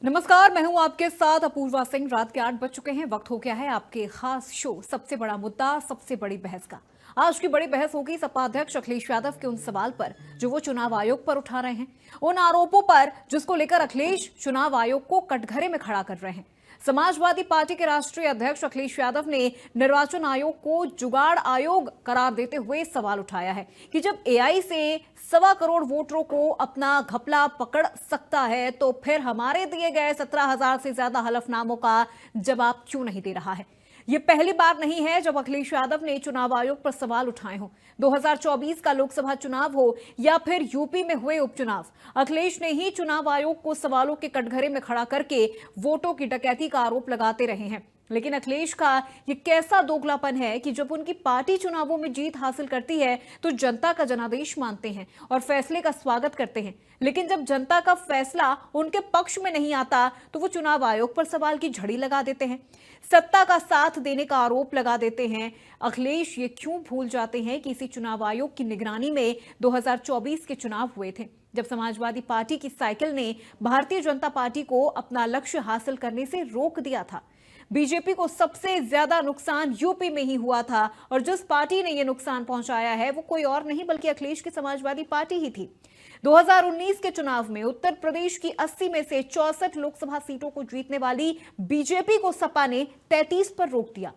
नमस्कार, मैं हूं आपके साथ अपूर्वा सिंह। रात के 8 बज चुके हैं। वक्त हो गया है आपके खास शो सबसे बड़ा मुद्दा सबसे बड़ी बहस का। आज की बड़ी बहस होगी सपा अध्यक्ष अखिलेश यादव के उन सवाल पर जो वो चुनाव आयोग पर उठा रहे हैं, उन आरोपों पर जिसको लेकर अखिलेश चुनाव आयोग को कटघरे में खड़ा कर रहे हैं। समाजवादी पार्टी के राष्ट्रीय अध्यक्ष अखिलेश यादव ने निर्वाचन आयोग को जुगाड़ आयोग करार देते हुए सवाल उठाया है कि जब एआई से 1.25 करोड़ वोटरों को अपना घपला पकड़ सकता है तो फिर हमारे दिए गए 17,000 से ज्यादा हलफनामों का जवाब क्यों नहीं दे रहा है। ये पहली बार नहीं है जब अखिलेश यादव ने चुनाव आयोग पर सवाल उठाए हों। 2024 का लोकसभा चुनाव हो या फिर यूपी में हुए उपचुनाव, अखिलेश ने ही चुनाव आयोग को सवालों के कटघरे में खड़ा करके वोटों की डकैती का आरोप लगाते रहे हैं। लेकिन अखिलेश का ये कैसा दोगलापन है कि जब उनकी पार्टी चुनावों में जीत हासिल करती है तो जनता का जनादेश मानते हैं और फैसले का स्वागत करते हैं, लेकिन जब जनता का फैसला उनके पक्ष में नहीं आता तो वो चुनाव आयोग पर सवाल की झड़ी लगा देते हैं, सत्ता का साथ देने का आरोप लगा देते हैं। अखिलेश ये क्यों भूल जाते हैं कि इसी चुनाव आयोग की निगरानी में 2024 के चुनाव हुए थे, जब समाजवादी पार्टी की साइकिल ने भारतीय जनता पार्टी को अपना लक्ष्य हासिल करने से रोक दिया था। बीजेपी को सबसे ज्यादा नुकसान यूपी में ही हुआ था और जिस पार्टी ने यह नुकसान पहुंचाया है वो कोई और नहीं बल्कि अखिलेश की समाजवादी पार्टी ही थी। 2019 के चुनाव में उत्तर प्रदेश की 80 में से 64 लोकसभा सीटों को जीतने वाली बीजेपी को सपा ने 33 पर रोक दिया,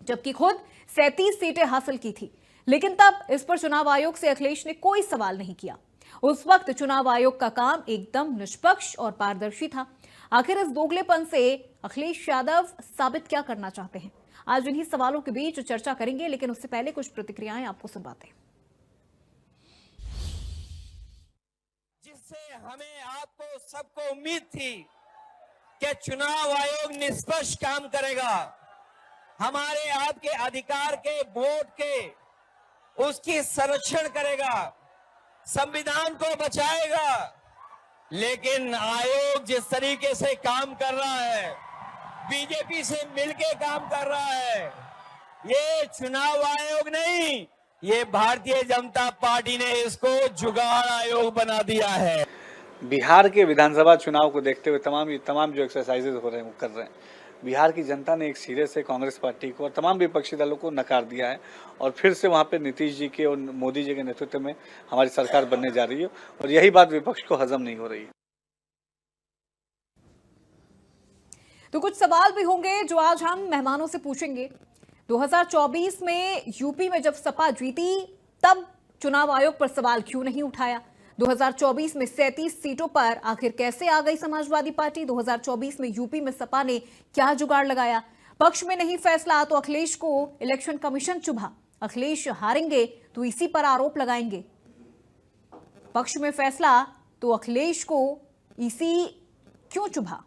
जबकि खुद 37 सीटें हासिल की थी। लेकिन तब इस पर चुनाव आयोग से अखिलेश ने कोई सवाल नहीं किया। उस वक्त चुनाव आयोग का काम एकदम निष्पक्ष और पारदर्शी था। आखिर इस दोगलेपन से अखिलेश यादव साबित क्या करना चाहते हैं, आज इन्हीं सवालों के बीच चर्चा करेंगे, लेकिन उससे पहले कुछ प्रतिक्रियाएं आपको सुनवाते हैं। जिससे हमें आपको सबको उम्मीद थी कि चुनाव आयोग निष्पक्ष काम करेगा, हमारे आपके अधिकार के वोट के उसकी संरक्षण करेगा, संविधान को बचाएगा। लेकिन आयोग जिस तरीके से काम कर रहा है, बीजेपी से मिलके काम कर रहा है, ये चुनाव आयोग नहीं, ये भारतीय जनता पार्टी ने इसको जुगाड़ आयोग बना दिया है। बिहार के विधानसभा चुनाव को देखते हुए तमाम जो एक्सरसाइजेज हो रहे हैं वो कर रहे हैं। बिहार की जनता ने एक सिरे से कांग्रेस पार्टी को और तमाम विपक्षी दलों को नकार दिया है और फिर से वहाँ पे नीतीश जी के और मोदी जी के नेतृत्व में हमारी सरकार बनने जा रही है और यही बात विपक्ष को हजम नहीं हो रही है। तो कुछ सवाल भी होंगे जो आज हम मेहमानों से पूछेंगे। 2024 में यूपी में जब सपा जीती तब चुनाव आयोग पर सवाल क्यों नहीं उठाया? 2024 में 37 सीटों पर आखिर कैसे आ गई समाजवादी पार्टी? 2024 में यूपी में सपा ने क्या जुगाड़ लगाया? पक्ष में नहीं फैसला तो अखिलेश को इलेक्शन कमीशन चुभा, अखिलेश हारेंगे तो इसी पर आरोप लगाएंगे। पक्ष में फैसला तो अखिलेश को इसी क्यों चुभा?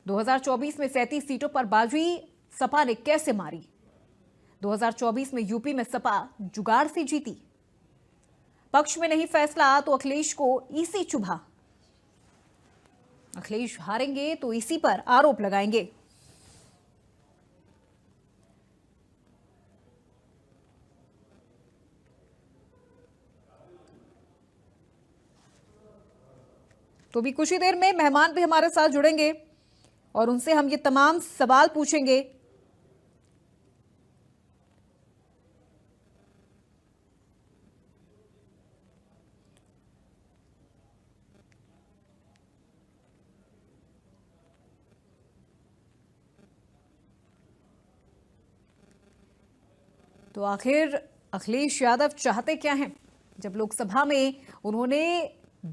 2024 में 37 सीटों पर बाजी सपा ने कैसे मारी? 2024 में यूपी में सपा जुगाड़ से जीती, पक्ष में नहीं फैसला तो अखिलेश को इसी चुभा, अखिलेश हारेंगे तो इसी पर आरोप लगाएंगे। तो भी कुछ ही देर में मेहमान भी हमारे साथ जुड़ेंगे और उनसे हम ये तमाम सवाल पूछेंगे। तो आखिर अखिलेश यादव चाहते क्या हैं? जब लोकसभा में उन्होंने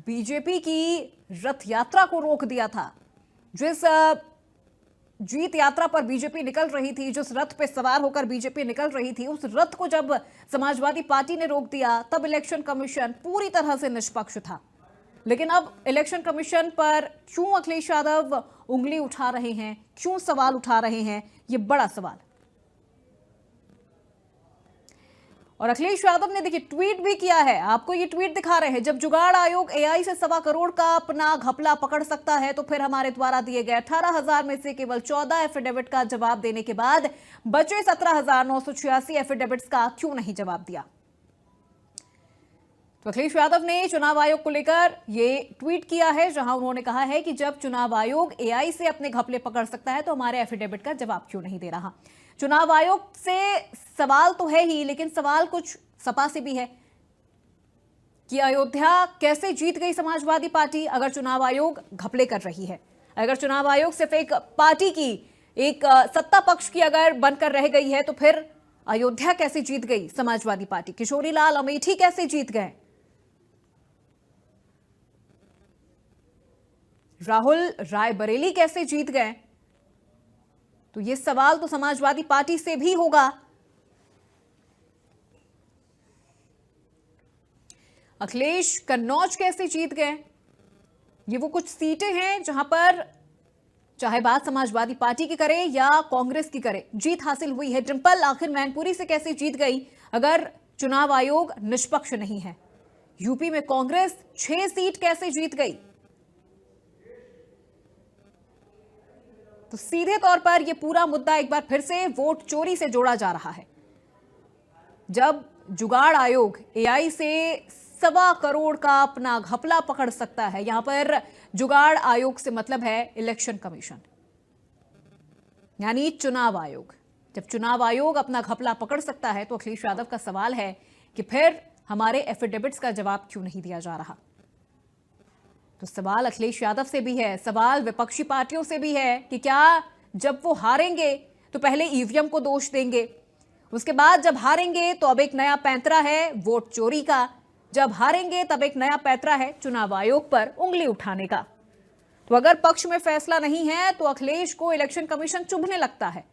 बीजेपी की रथ यात्रा को रोक दिया था, जिस जीत यात्रा पर बीजेपी निकल रही थी, जिस रथ पे सवार होकर बीजेपी निकल रही थी, उस रथ को जब समाजवादी पार्टी ने रोक दिया तब इलेक्शन कमीशन पूरी तरह से निष्पक्ष था। लेकिन अब इलेक्शन कमीशन पर क्यों अखिलेश यादव उंगली उठा रहे हैं, क्यों सवाल उठा रहे हैं, ये बड़ा सवाल। और अखिलेश यादव ने देखिए ट्वीट भी किया है, आपको ये ट्वीट दिखा रहे हैं। जब जुगाड़ आयोग एआई से 1.25 करोड़ का अपना घपला पकड़ सकता है तो फिर हमारे द्वारा दिए गए 18,000 में से केवल 14 एफिडेविट का जवाब देने के बाद बचे 17,986 एफिडेविट्स का क्यों नहीं जवाब दिया? तो अखिलेश यादव ने चुनाव आयोग को लेकर ये ट्वीट किया है, जहां उन्होंने कहा है कि जब चुनाव आयोग एआई से अपने घपले पकड़ सकता है तो हमारे एफिडेविट का जवाब क्यों नहीं दे रहा। चुनाव आयोग से सवाल तो है ही, लेकिन सवाल कुछ सपा से भी है कि अयोध्या कैसे जीत गई समाजवादी पार्टी अगर चुनाव आयोग घपले कर रही है। अगर चुनाव आयोग सिर्फ एक पार्टी की, एक सत्ता पक्ष की अगर बनकर रह गई है, तो फिर अयोध्या कैसे जीत गई समाजवादी पार्टी। किशोरी लाल अमेठी कैसे जीत गए, राहुल रायबरेली कैसे जीत गए। तो ये सवाल तो समाजवादी पार्टी से भी होगा। अखिलेश कन्नौज कैसे जीत गए। ये वो कुछ सीटें हैं जहां पर चाहे बात समाजवादी पार्टी की करे या कांग्रेस की करे, जीत हासिल हुई है। डिंपल आखिर मैनपुरी से कैसे जीत गई अगर चुनाव आयोग निष्पक्ष नहीं है। यूपी में कांग्रेस 6 सीट कैसे जीत गई। तो सीधे तौर पर यह पूरा मुद्दा एक बार फिर से वोट चोरी से जोड़ा जा रहा है। जब जुगाड़ आयोग एआई से 1.25 करोड़ का अपना घपला पकड़ सकता है, यहां पर जुगाड़ आयोग से मतलब है इलेक्शन कमीशन यानी चुनाव आयोग। जब चुनाव आयोग अपना घपला पकड़ सकता है तो अखिलेश यादव का सवाल है कि फिर हमारे एफिडेविट्स का जवाब क्यों नहीं दिया जा रहा। तो सवाल अखिलेश यादव से भी है, सवाल विपक्षी पार्टियों से भी है कि क्या जब वो हारेंगे तो पहले ईवीएम को दोष देंगे, उसके बाद जब हारेंगे तो अब एक नया पैंतरा है वोट चोरी का, जब हारेंगे तब एक नया पैंतरा है चुनाव आयोग पर उंगली उठाने का। तो अगर पक्ष में फैसला नहीं है तो अखिलेश को इलेक्शन कमीशन चुभने लगता है।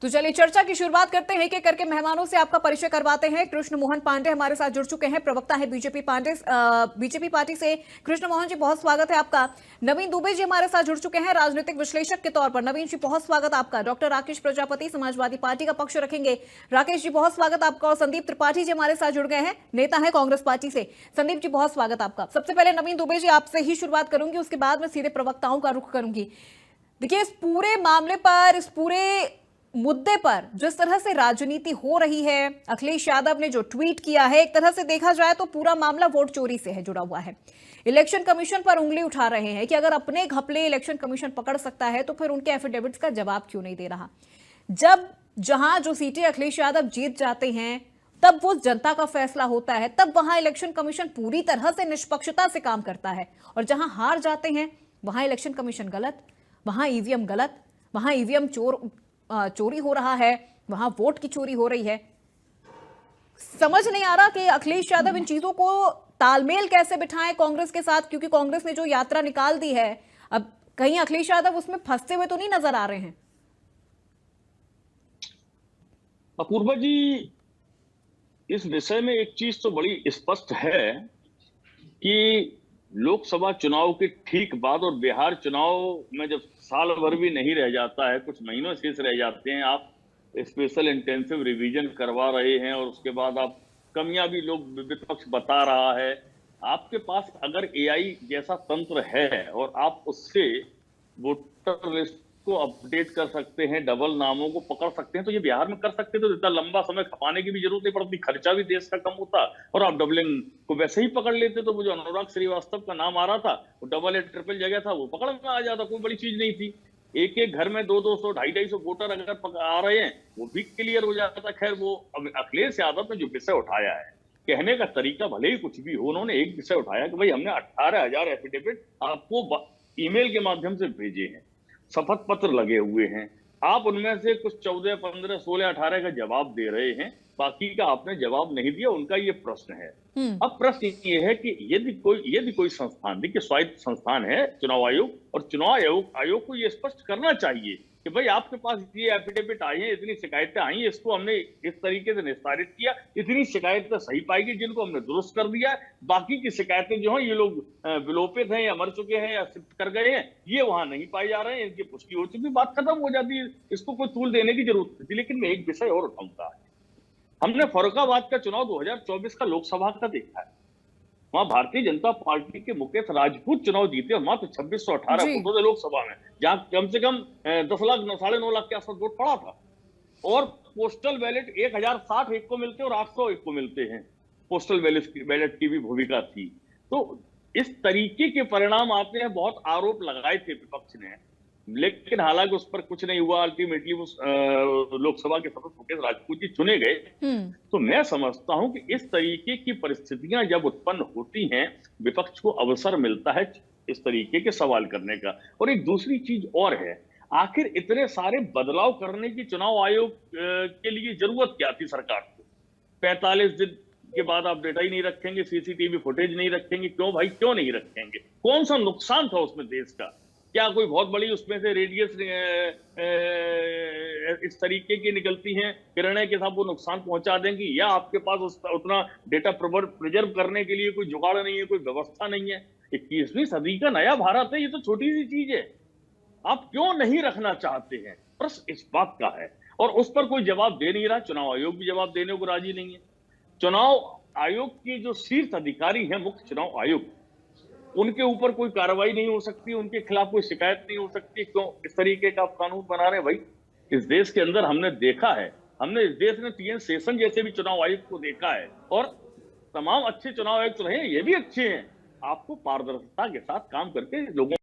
तो चलिए चर्चा की शुरुआत करते हैं। एक एक करके मेहमानों से आपका परिचय करवाते हैं। कृष्ण मोहन पांडे हमारे साथ जुड़ चुके हैं, प्रवक्ता है बीजेपी पार्टी से। कृष्ण मोहन जी बहुत स्वागत है आपका। नवीन दुबे जी हमारे साथ जुड़ चुके हैं राजनीतिक विश्लेषक के तौर पर। नवीन जी बहुत स्वागत आपका। डॉक्टर राकेश प्रजापति समाजवादी पार्टी का पक्ष रखेंगे। राकेश जी बहुत स्वागत आपका। और संदीप त्रिपाठी जी हमारे साथ जुड़ गए हैं, नेता है कांग्रेस पार्टी से। संदीप जी बहुत स्वागत आपका। सबसे पहले नवीन दुबे जी आपसे ही शुरुआत करूंगी, उसके बाद मैं सीधे प्रवक्ताओं का रुख करूंगी। देखिए इस पूरे मामले पर, इस पूरे मुद्दे पर जिस तरह से राजनीति हो रही है, अखिलेश यादव ने जो ट्वीट किया है, एक तरह से देखा जाए तो पूरा मामला वोट चोरी से है जुड़ा हुआ है। इलेक्शन कमीशन पर उंगली उठा रहे हैं कि अगर अपने घपले इलेक्शन कमीशन पकड़ सकता है तो फिर उनके एफिडेविट्स का जवाब क्यों नहीं दे रहा। जब जहां जो सीटें अखिलेश यादव जीत जाते हैं तब वो जनता का फैसला होता है, तब वहां इलेक्शन कमीशन पूरी तरह से निष्पक्षता से काम करता है। और जहां हार जाते हैं वहां इलेक्शन कमीशन गलत, वहां ईवीएम गलत, वहां ईवीएम चोरी हो रहा है, वहां वोट की चोरी हो रही है। समझ नहीं आ रहा कि अखिलेश यादव इन चीजों को तालमेल कैसे बिठाएं कांग्रेस के साथ, क्योंकि कांग्रेस ने जो यात्रा निकाल दी है, अब कहीं अखिलेश यादव उसमें फंसते हुए तो नहीं नजर आ रहे हैं। अपूर्वा जी, इस विषय में एक चीज तो बड़ी स्पष्ट है कि लोकसभा चुनाव के ठीक बाद और बिहार चुनाव में जब साल भर भी नहीं रह जाता है, कुछ महीनों शेष रह जाते हैं, आप स्पेशल इंटेंसिव रिवीजन करवा रहे हैं और उसके बाद आप कमियां भी लोग विपक्ष बता रहा है। आपके पास अगर एआई जैसा तंत्र है और आप उससे वोटर लिस्ट को अपडेट कर सकते हैं, डबल नामों को पकड़ सकते हैं, तो ये बिहार में कर सकते तो इतना लंबा समय खपाने की भी जरूरत नहीं पड़ती, खर्चा भी देश का कम होता और आप डबलिंग को वैसे ही पकड़ लेते। तो वो जो अनुराग श्रीवास्तव का नाम आ रहा था, वो डबल या ट्रिपल जगह था, वो पकड़ में आ जाता, कोई बड़ी चीज नहीं थी। एक एक घर में 200-200, 250-250 वोटर अगर आ रहे हैं वो भी क्लियर हो जाता। खैर वो अखिलेश यादव ने जो विषय उठाया है, कहने का तरीका भले ही कुछ भी हो, उन्होंने एक विषय उठाया कि भाई हमने 18,000 एफिडेविट आपको ईमेल के माध्यम से भेजे हैं, शपथ पत्र लगे हुए हैं, आप उनमें से कुछ 14, 15, 16, 18 का जवाब दे रहे हैं, बाकी का आपने जवाब नहीं दिया। उनका ये प्रश्न है। अब प्रश्न ये है कि यदि कोई संस्थान, देखिए स्वायत्त संस्थान है चुनाव आयोग, और चुनाव आयोग को ये स्पष्ट करना चाहिए कि भाई आपके पास ये एफिडेविट आई है, इतनी शिकायतें आई हैं, इसको हमने इस तरीके से निस्तारित किया, इतनी शिकायतें सही पाई गई जिनको हमने दुरुस्त कर दिया, बाकी की शिकायतें जो हैं ये लोग विलोपित हैं या मर चुके हैं या शिफ्ट कर गए हैं, ये वहां नहीं पाए जा रहे हैं, इनकी पुष्टि हो चुकी, बात खत्म हो जाती है, इसको कोई तूल देने की जरूरत थी। लेकिन मैं एक विषय और उठाऊंगा, हमने फर्रुखाबाद का चुनाव 2024 का लोकसभा का देखा है। वहां भारतीय जनता पार्टी के मुकेश राजपूत चुनाव जीते और मात्र 2618 जी। वोटों से लोकसभा में, जहां कम से कम 10 लाख 9.5 लाख के आसपास वोट पड़ा था। और पोस्टल बैलेट 1060 एक को मिलते हैं और 800 एक को मिलते हैं। पोस्टल बैलेट की भी भूमिका थी। तो इस तरीके के परिणाम आते हैं। बहुत आरोप लगाए थे विपक्ष ने, लेकिन हालांकि उस पर कुछ नहीं हुआ। अल्टीमेटली वो लोकसभा के सदस्य मुकेश राजपूत जी चुने गए। तो मैं समझता हूं कि इस तरीके की परिस्थितियां जब उत्पन्न होती हैं, विपक्ष को अवसर मिलता है इस तरीके के सवाल करने का। और एक दूसरी चीज और है, आखिर इतने सारे बदलाव करने की चुनाव आयोग के लिए जरूरत क्या थी सरकार को? 45 दिन के बाद आप डेटा ही नहीं रखेंगे, सीसीटीवी फुटेज नहीं रखेंगे, क्यों भाई, क्यों नहीं रखेंगे? कौन सा नुकसान था उसमें देश का? क्या कोई बहुत बड़ी उसमें से रेडियस इस तरीके की निकलती हैं किरणें के साथ वो नुकसान पहुंचा देंगी, या आपके पास उतना डेटा प्रिजर्व करने के लिए कोई जुगाड़ नहीं है, कोई व्यवस्था नहीं है? 21वीं सदी का नया भारत है, ये तो छोटी सी चीज है। आप क्यों नहीं रखना चाहते हैं? प्रश्न इस बात का है, और उस पर कोई जवाब दे नहीं रहा। चुनाव आयोग भी जवाब देने को राजी नहीं है। चुनाव आयोग के जो शीर्ष अधिकारी हैं, मुख्य चुनाव आयुक्त, उनके ऊपर कोई कार्रवाई नहीं हो सकती, उनके खिलाफ कोई शिकायत नहीं हो सकती। क्यों इस तरीके का आप कानून बना रहे हैं भाई? इस देश के अंदर हमने देखा है, हमने इस देश में टीएन शेषन जैसे भी चुनाव आयुक्त को देखा है, और तमाम अच्छे चुनाव आयुक्त रहे हैं, ये भी अच्छे हैं। आपको पारदर्शिता के साथ काम करके लोगों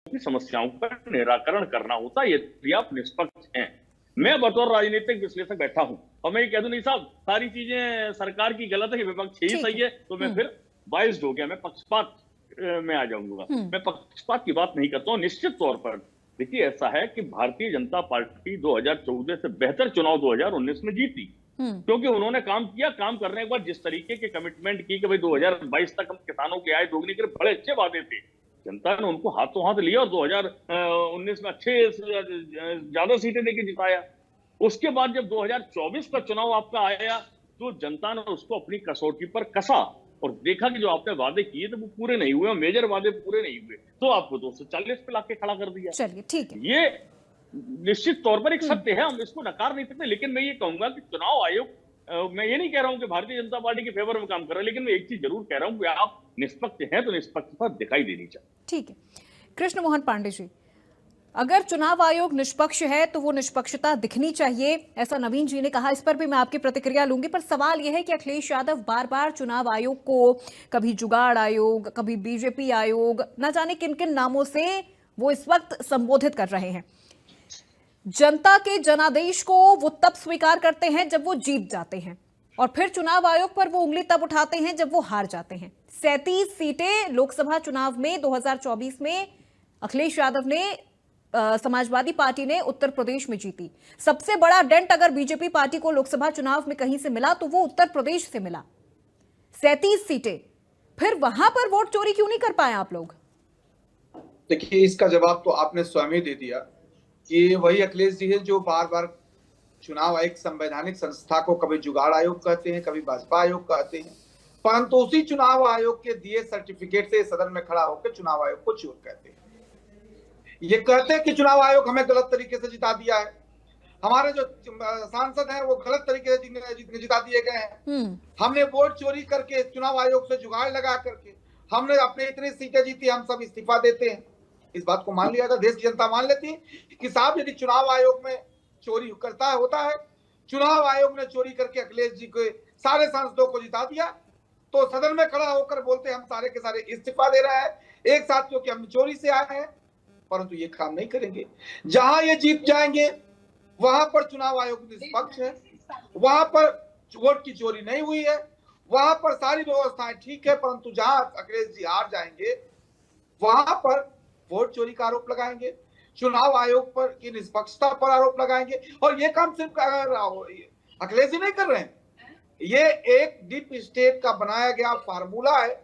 की समस्याओं का निराकरण करना होता है, यदि आप निष्पक्ष हैं। मैं बतौर राजनीतिक विश्लेषक बैठा हूं और मैं ये कह दूं, नहीं साहब सारी चीजें सरकार की गलत है, विपक्ष ही सही है, तो मैं फिर बाइस्ड हो गया, मैं पक्षपात में आ जाऊंगा। मैं पक्षपात की बात नहीं करता हूं। निश्चित तौर पर देखिए, ऐसा है कि भारतीय जनता पार्टी 2014 से बेहतर चुनाव 2019 में जीती, क्योंकि उन्होंने काम किया। काम करने के बाद जिस तरीके के कमिटमेंट की कि भाई 2022 तक हम किसानों की आय दोगुनी के बड़े अच्छे वादे थे, जनता ने उनको हाथों हाथ लिया और 2019 में अच्छे ज्यादा सीटें देके जिताया। उसके बाद जब 2024 का चुनाव आपका आया, तो जनता ने उसको अपनी कसौटी पर कसा और देखा कि जो आपने वादे किए थे वो पूरे नहीं हुए, मेजर वादे पूरे नहीं हुए, तो आपको 240 पे लाके खड़ा कर दिया। चलिए ठीक है, ये निश्चित तौर पर एक सत्य है, हम इसको नकार नहीं सकते। लेकिन मैं ये कहूंगा कि चुनाव आयोग, मैं ये नहीं कह रहा हूं कि भारतीय जनता पार्टी के फेवर में काम कर रहा है, लेकिन मैं एक चीज जरूर कह रहा हूं कि आप निष्पक्ष हैं तो निष्पक्षता दिखाई देनी चाहिए। ठीक है। कृष्ण मोहन पांडे जी, अगर चुनाव आयोग निष्पक्ष है तो वो निष्पक्षता दिखनी चाहिए, ऐसा नवीन जी ने कहा। इस पर भी मैं आपकी प्रतिक्रिया लूंगी, पर सवाल यह है कि अखिलेश यादव बार बार चुनाव आयोग को कभी जुगाड़ आयोग, कभी बीजेपी आयोग, न जाने किन किन नामों से वो इस वक्त संबोधित कर रहे हैं। जनता के जनादेश को वो तब स्वीकार करते हैं जब वो जीत जाते हैं, और फिर चुनाव आयोग पर वो उंगली तब उठाते हैं जब वो हार जाते हैं। 37 सीटें लोकसभा चुनाव में 2024 में अखिलेश यादव ने, समाजवादी पार्टी ने उत्तर प्रदेश में जीती। सबसे बड़ा डेंट अगर बीजेपी पार्टी को लोकसभा चुनाव में कहीं से मिला तो वो उत्तर प्रदेश से मिला, 37 सीटें। फिर वहां पर वोट चोरी क्यों नहीं कर पाए आप लोग? देखिए, इसका जवाब तो आपने स्वयं ही दे दिया कि वही अखिलेश जी है जो बार बार चुनाव आयोग संवैधानिक संस्था को कभी जुगाड़ आयोग कहते हैं, कभी भाजपा आयोग कहते हैं, परंतु उसी चुनाव आयोग के दिए सर्टिफिकेट से सदन में खड़ा होकर चुनाव आयोग को चोर कहते हैं। ये कहते हैं कि चुनाव आयोग हमें गलत तरीके से जिता दिया है, हमारे जो सांसद हैं वो गलत तरीके से जिता दिए गए हैं, हमने वोट चोरी करके चुनाव आयोग से जुगाड़ लगा करके हमने अपने इतनी सीटें जीती, हम सब इस्तीफा देते हैं। इस बात को मान लिया था, देश की जनता मान लेती कि साहब यदि चुनाव आयोग में चोरी होता है, चुनाव आयोग ने चोरी करके अखिलेश जी के सारे सांसदों को जिता दिया, तो सदन में खड़ा होकर बोलते हम सारे के सारे इस्तीफा दे रहे हैं एक साथ, क्योंकि हम चोरी से आए हैं। परंतु ये काम नहीं करेंगे। जहां ये जीत जाएंगे वहां पर चुनाव आयोग निष्पक्ष है, वहां पर वोट की चोरी नहीं हुई है, वहां पर सारी व्यवस्थाएं ठीक है, परंतु जहां अखिलेश जी हार जाएंगे वहां पर वोट चोरी का आरोप लगाएंगे, चुनाव आयोग पर की निष्पक्षता पर आरोप लगाएंगे। और ये काम सिर्फ अखिलेश जी नहीं कर रहे हैं, ये एक डीप स्टेट का बनाया गया फार्मूला है,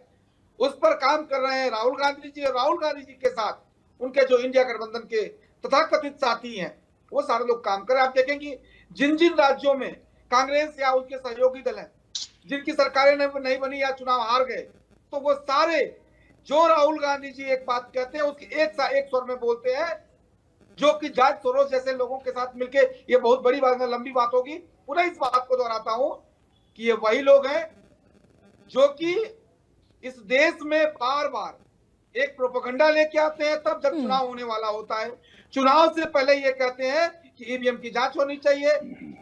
उस पर काम कर रहे हैं राहुल गांधी जी। और राहुल गांधी जी के साथ उनके जो इंडिया गठबंधन के तथाकथित साथी हैं वो सारे लोग काम कर रहे हैं। आप देखेंगे जिन जिन राज्यों में कांग्रेस या उसके सहयोगी दल हैं, जिनकी सरकारें नहीं बनी या चुनाव हार गए, तो वो सारे जो राहुल गांधी जी एक बात कहते हैं उसकी एक स्वर में बोलते हैं जो कि जॉर्ज सोरोस जैसे लोगों के साथ मिलके, ये बहुत बड़ी बात है, लंबी बात होगी, पुनः इस बात को दोहराता हूं कि ये वही लोग हैं जो कि इस देश में बार बार एक प्रोपेगेंडा लेके आते हैं तब जब चुनाव होने वाला होता है। चुनाव से पहले ये कहते हैं कि ईवीएम की जांच होनी चाहिए,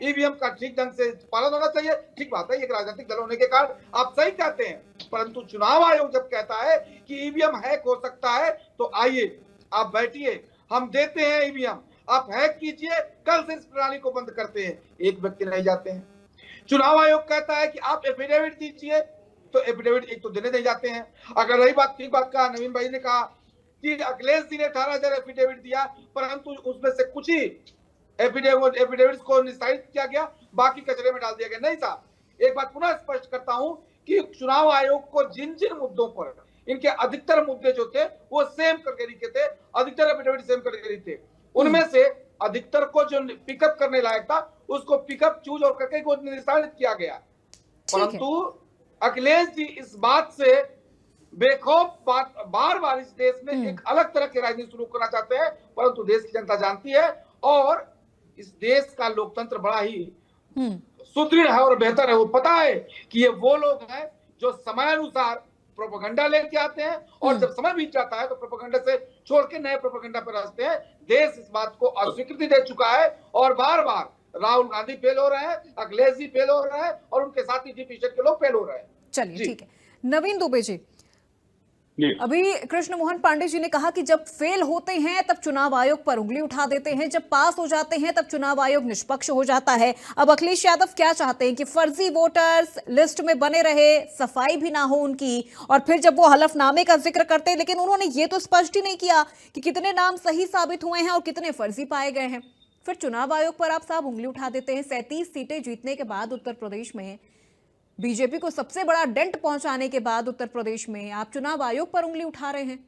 ईवीएम का ठीक ढंग से पालन होना चाहिए। ठीक बात है, एक राजनीतिक दल होने के कारण आप सही कहते हैं, परंतु चुनाव आयोग जब कहता है कि ईवीएम हैक हो सकता है, तो आइए आप बैठिए, हम देते हैं ईवीएम, आप हैक कीजिए, कल से इस प्रणाली को बंद करते हैं। एक व्यक्ति नहीं जाते हैं। चुनाव आयोग कहता है कि आप एफिडेविट दीजिए, तो एफिडेविट एक तो देने नहीं जाते हैं। अगर रही बात, ठीक बात कहा नवीन भाई ने कहा कि अखिलेश जी ने 18,000 एफिडेविट दिया, परंतु उसमें से कुछ ही एफिडेविट को निस्तारित किया गया, बाकी कचरे में डाल दिया गया। नहीं साहब, एक बात पुनः स्पष्ट करता हूं कि चुनाव आयोग को जिन जिन मुद्दों पर, इनके अधिकतर मुद्दे जो थे वो सेम कैटेगरी के थे, अधिकतर एफिडेविट सेम कैटेगरी थे, उनमें से अधिकतर को जो पिकअप करने लायक था उसको पिकअप चूज और करके को निस्तारित किया गया। परंतु अखिलेश जी इस बात से बेखौफ बार बार इस देश में एक अलग तरह की राजनीति शुरू करना चाहते हैं, परंतु देश की जनता जानती है और इस देश का लोकतंत्र बड़ा ही सुदृढ़ है और बेहतर है। वो पता है कि ये वो लोग हैं जो समय अनुसार प्रोपेगेंडा लेके आते हैं और जब समय बीत जाता है तो प्रोपेगेंडा से छोड़ के नए प्रोपेगेंडा पर हंसते हैं। देश इस बात को अस्वीकृति दे चुका है और बार बार राहुल गांधी फेल हो रहे हैं, अखिलेश जी फेल हो रहे हैं और उनके साथ ही टी-शर्ट के लोग फेल हो रहे हैं। चलिए ठीक है। नवीन दुबे जी, अभी कृष्ण मोहन पांडे जी ने कहा कि जब फेल होते हैं तब चुनाव आयोग पर उंगली उठा देते हैं, जब पास हो जाते हैं तब चुनाव आयोग निष्पक्ष हो जाता है। अब अखिलेश यादव क्या चाहते हैं कि फर्जी वोटर्स लिस्ट में बने रहे, सफाई भी ना हो उनकी, और फिर जब वो हलफनामे का जिक्र करते हैं, लेकिन उन्होंने ये तो स्पष्ट ही नहीं किया कि कितने नाम सही साबित हुए हैं और कितने फर्जी पाए गए हैं। फिर चुनाव आयोग पर आप साहब उंगली उठा देते हैं। 37 सीटें जीतने के बाद उत्तर प्रदेश में बीजेपी को सबसे बड़ा डेंट पहुंचाने के बाद उत्तर प्रदेश में आप चुनाव आयोग पर उंगली उठा रहे हैं।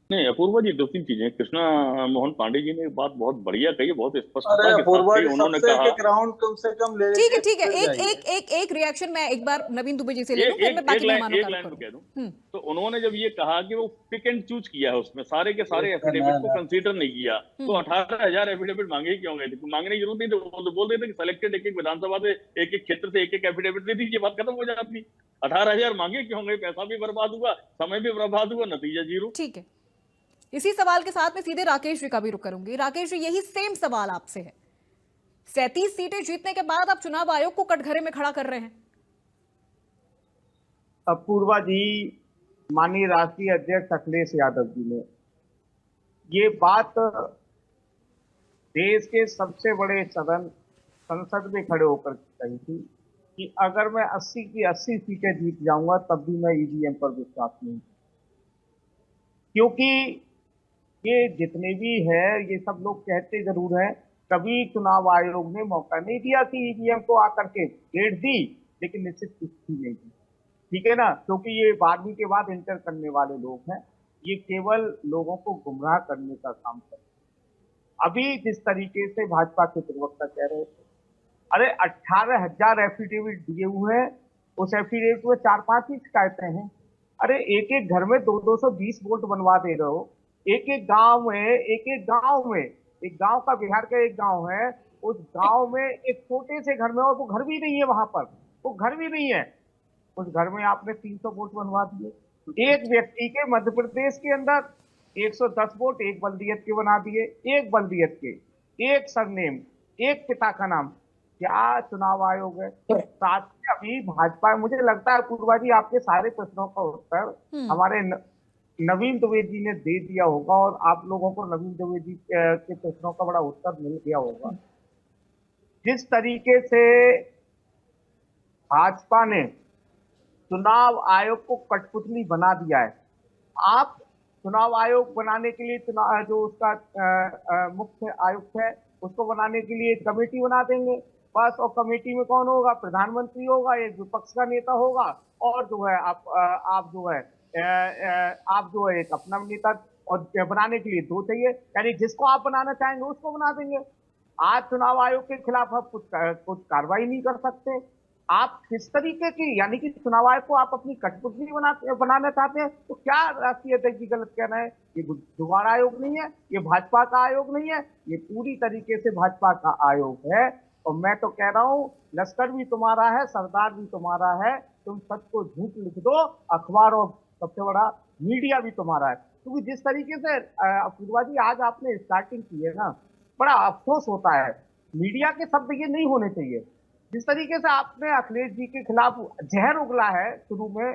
नहीं अपूर्वा जी, दो तीन चीजें। कृष्णा मोहन पांडे जी ने एक बात बहुत बढ़िया कही, बहुत स्पष्ट अरे अपूर्वा जी, उन्होंने सबसे कहा एक राउंड कम से कम ले ठीक है ठीक है, एक रिएक्शन मैं एक बार नवीन दुबे जी से ले लूं, फिर मैं बाकी मेहमानों का लाइन कह दूं। तो उन्होंने जब ये कहा कि वो पिक एंड चूज किया है, उसमें सारे के सारे एफिडेविट को कंसीडर नहीं किया, तो 18,000 एफिडेविट मांगे क्यों गए थे? मांगने की जरूरत नहीं थी, वो बोल देते कि सिलेक्टेड एक एक विधानसभा से एक एक क्षेत्र से एक एक एफिडेविट दे दीजिए, बात खत्म हो जाती। 18,000 मांगे क्यों गए? पैसा भी बर्बाद हुआ, समय भी बर्बाद हुआ, नतीजा जीरो। ठीक है, इसी सवाल के साथ में सीधे राकेश जी का भी रुख करूंगी। राकेश जी, यही सेम सवाल आपसे है। 37 सीटें जीतने के बाद आप चुनाव आयोग को कटघरे में खड़ा कर रहे हैं। अपूर्वा जी, माननीय राष्ट्रीय अध्यक्ष अखिलेश यादव जी ने ये बात देश के सबसे बड़े सदन संसद में खड़े होकर कही थी कि अगर मैं 80 की 80 सीटें जीत जाऊंगा तब भी मैं ईवीएम पर विश्वास नहीं, क्योंकि ये जितने भी है ये सब लोग कहते जरूर हैं, कभी चुनाव आयोग ने मौका नहीं दिया कि ईवीएम को आकर के डेट दी, लेकिन निश्चित कुछ भी नहीं दी। ठीक है ना, क्योंकि ये 12वीं के बाद इंटर करने वाले लोग हैं, ये केवल लोगों को गुमराह करने का काम करते हैं। अभी जिस तरीके से भाजपा के प्रवक्ता कह रहे थे, अरे 18,000 एफिडेविट दिए हुए हैं, उस एफिडेविट में 4-5 ही शिकायतें हैं। अरे एक एक घर में 220 वोट बनवा दे रहे हो, एक एक गांव में एक गांव का, बिहार का एक गांव है, उस गांव में एक छोटे से घर में, और वो घर भी नहीं है, वहां पर वो घर भी नहीं है, उस घर में आपने 300 वोट बनवा दिए। एक व्यक्ति के मध्य प्रदेश के अंदर 110 वोट एक बल्दियत के बना दिए, एक बल्दियत के, एक सरनेम, एक पिता का नाम। क्या चुनाव आयोग है? साथ में अभी भाजपा, मुझे लगता है पूर्वा जी आपके सारे प्रश्नों का उत्तर हमारे नवीन दुबे जी ने दे दिया होगा, और आप लोगों को नवीन दुबे जी के प्रश्नों का बड़ा उत्तर मिल गया होगा। जिस तरीके से भाजपा ने चुनाव आयोग को कठपुतली बना दिया है, आप चुनाव आयोग बनाने के लिए जो उसका मुख्य आयुक्त है उसको बनाने के लिए कमेटी बना देंगे बस, और कमेटी में कौन होगा? प्रधानमंत्री होगा, एक विपक्ष का नेता होगा, और जो है आप जो है एक अपना नेता, और बनाने के लिए 2 चाहिए, यानी जिसको आप बनाना चाहेंगे उसको बना देंगे। आज चुनाव आयोग के खिलाफ आप कुछ कार्रवाई नहीं कर सकते, आप किस तरीके की, यानी कि चुनाव आयोग को आप अपनी कठपुतली बनाना चाहते हैं, तो क्या राष्ट्रीय अध्यक्ष जी गलत कह रहे हैं? ये जुगाड़ आयोग नहीं है, ये भाजपा का आयोग नहीं है, ये पूरी तरीके से भाजपा का आयोग है। और मैं तो कह रहा हूँ, लश्कर भी तुम्हारा है, सरदार भी तुम्हारा है, तुम सच को झूठ लिख दो, अखबार और सबसे बड़ा मीडिया भी तुम्हारा है। क्योंकि जिस तरीके से अपूर्वा जी आज आपने स्टार्टिंग की है ना, बड़ा अफसोस होता है। मीडिया के शब्द ये नहीं होने चाहिए। जिस तरीके से आपने अखिलेश जी के खिलाफ जहर उगला है शुरू में,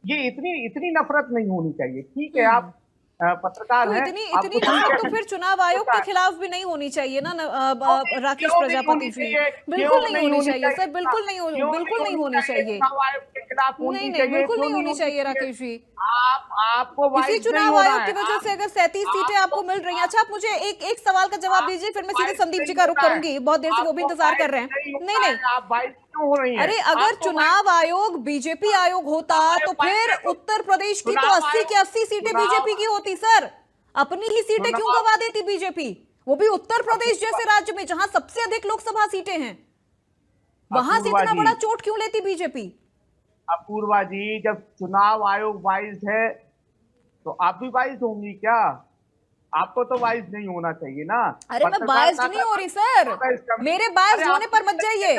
ये इतनी नफरत नहीं होनी चाहिए। ठीक है, आप पत्रकार तो हैं, इतनी आपको इतनी ठीक नफरत तो है। फिर चुनाव आयोग के खिलाफ भी नहीं होनी चाहिए ना, राकेश क्यों नहीं प्रजापति होनी जी। चाहिए? बिल्कुल क्यों नहीं होनी चाहिए सर, बिल्कुल क्यों नहीं होनी चाहिए। चुनाव आयोग के खिलाफ होनी नहीं चाहिए, बिल्कुल क्यों नहीं होनी चाहिए राकेश जी। आपको इसी वाइज नहीं चुनाव होना आयोग है। की वजह से अगर 37 सीटें आपको मिल रही हैं। अच्छा, आप मुझे एक सवाल का जवाब दीजिए, फिर मैं सीधे संदीप जी का रुख करूंगी। बहुत देर से वो भी इंतजार कर रहे हैं। नहीं, आप वाइज क्यों हो रही हैं? अरे अगर आपको चुनाव आयोग बीजेपी आयोग होता तो फिर उत्तर प्रदेश की तो चुनाव 80 की 80 सीटें चुनाव- बीजेपी की होती सर। अपनी ही सीटें क्यों चुनाव- गवा देती बीजेपी, वो भी उत्तर प्रदेश जैसे राज्य में जहां सबसे अधिक लोकसभा सीटें हैं, वहां से अपूर्वा इतना जी, बड़ा चोट क्यों लेती बीजेपी? अपूर्वा जी, जब चुनाव आयोग वाइज है तो आप भी वाइज होंगी क्या? आपको तो वाइज नहीं होना चाहिए ना। अरे मैं बायस्ड नहीं हो रही सर, मेरे बायस्ड होने पर मत जाइए।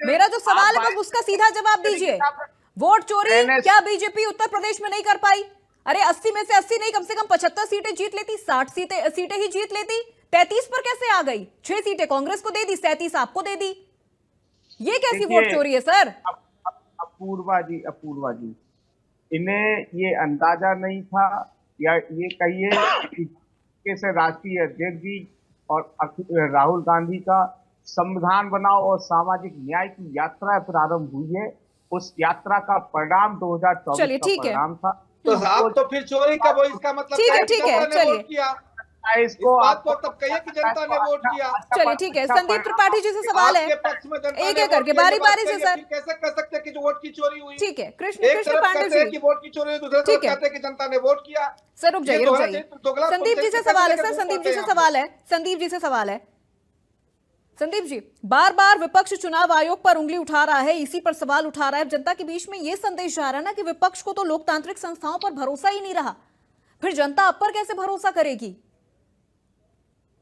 मेरा जो सवाल है बस उसका सीधा जवाब दीजिए। वोट चोरी क्या बीजेपी उत्तर प्रदेश में नहीं कर पाई? अरे 80 में से 80 नहीं, कम से कम 75 सीटें जीत लेती, 60 सीटें ही जीत लेती। 33 पर कैसे आ गई? 6 सीटें कांग्रेस को दे दी, 37 आपको दे दी। ये कैसी वोट चोरी है सर? अपूर्वा जी, इन्हें ये अंदाजा नहीं था, या ये कहिए कि से राष्ट्रीय अध्यक्ष जी और राहुल गांधी का संविधान बनाओ और सामाजिक न्याय की यात्रा प्रारंभ हुई है। उस यात्रा का परिणाम 2024 चलिए, का ठीक है। परिणाम था। तो आप तो फिर चोरी कब हो, इसका मतलब ठीक है, क्या ठीक है, जनता ने चलिए। वोट किया? इसको इस बात आपको को तब कहिए कि जनता ने वोट किया। चलिए ठीक है, संदीप त्रिपाठी जी से सवाल है, आपके पक्ष में जनता एक ने एक वोट करके किया, बारी ये बात बारी से कहिए। सर। फिर कैसे कह सकते हैं कि जो वोट की चोरी हुई? ठीक है, एक कृष्ण तरफ पांडे कहते हैं जी। कि वोट की चोरी हुई, दूसरी ठीक तरफ है। कहते हैं कि जनता ने वोट किया। सर रुक जाइए, ये रुक दोहरा जाइए। चरित्र, दोगला संदीप जी से कैसे सवाल है लेकर सर, घूम संदीप पाते जी से हैं सवाल है, संदीप जी से सवाल है। संदीप जी, बार बार विपक्ष चुनाव आयोग पर उंगली उठा रहा है, इसी पर सवाल उठा रहा है। जनता के बीच में यह संदेश जा रहा है ना कि विपक्ष को तो लोकतांत्रिक संस्थाओं पर भरोसा ही नहीं रहा, फिर जनता आप पर कैसे भरोसा करेगी?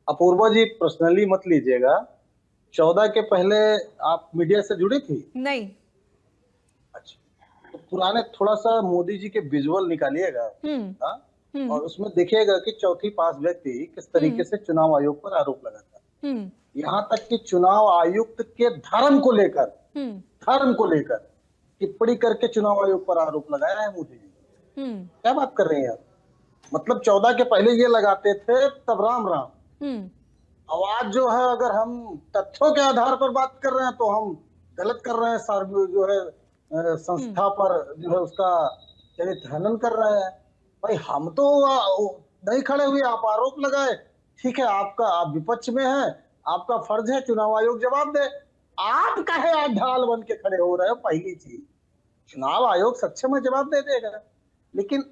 अपूर्वा जी, पर्सनली मत लीजिएगा। 14 के पहले आप मीडिया से जुड़ी थी? नहीं। अच्छा, तो पुराने थोड़ा सा मोदी जी के विजुअल निकालिएगा और उसमें देखिएगा कि चौथी पास व्यक्ति किस तरीके से चुनाव आयोग पर आरोप लगाता है। यहाँ तक कि चुनाव आयुक्त के धर्म को लेकर टिप्पणी करके चुनाव आयोग पर आरोप लगाया है मोदी जी। क्या बात कर रहे हैं आप? मतलब 14 के पहले ये लगाते थे, तब राम राम। आवाज जो है, अगर हम तथ्यों के आधार पर बात कर रहे हैं तो हम गलत कर रहे हैं। जो है संस्था पर जो है उसका चरित हनन कर रहे हैं। भाई हम तो नहीं खड़े हुए, आप आरोप लगाए, ठीक है, आप विपक्ष में हैं, आपका फर्ज है चुनाव आयोग जवाब दे। आप काहे आज ढाल बन के खड़े हो रहे हो? पहली चीज, चुनाव आयोग सक्षम है, जवाब दे देगा। लेकिन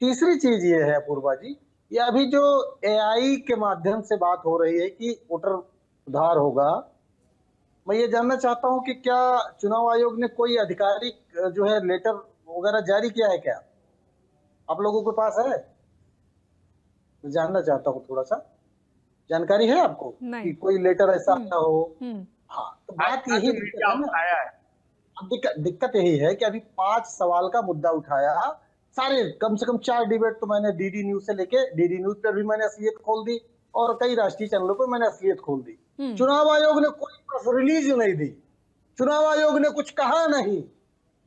तीसरी चीज ये है अपूर्वा जी, ये अभी जो एआई के माध्यम से बात हो रही है कि वोटर सुधार होगा, मैं ये जानना चाहता हूं कि क्या चुनाव आयोग ने कोई आधिकारिक जो है लेटर वगैरह जारी किया है? क्या आप लोगों के पास है? मैं जानना चाहता हूँ, थोड़ा सा जानकारी है आपको कि कोई लेटर ऐसा आया हो? हाँ, तो बात यही है। अब दिक्कत यही है कि अभी 5 सवाल का मुद्दा उठाया, सारे कम से कम 4 डिबेट तो मैंने डीडी न्यूज से लेके, डीडी न्यूज पर भी मैंने असलियत खोल दी और कई राष्ट्रीय चैनलों पर मैंने असलियत खोल दी। चुनाव आयोग ने कोई प्रेस रिलीज नहीं दी, चुनाव आयोग ने कुछ कहा नहीं।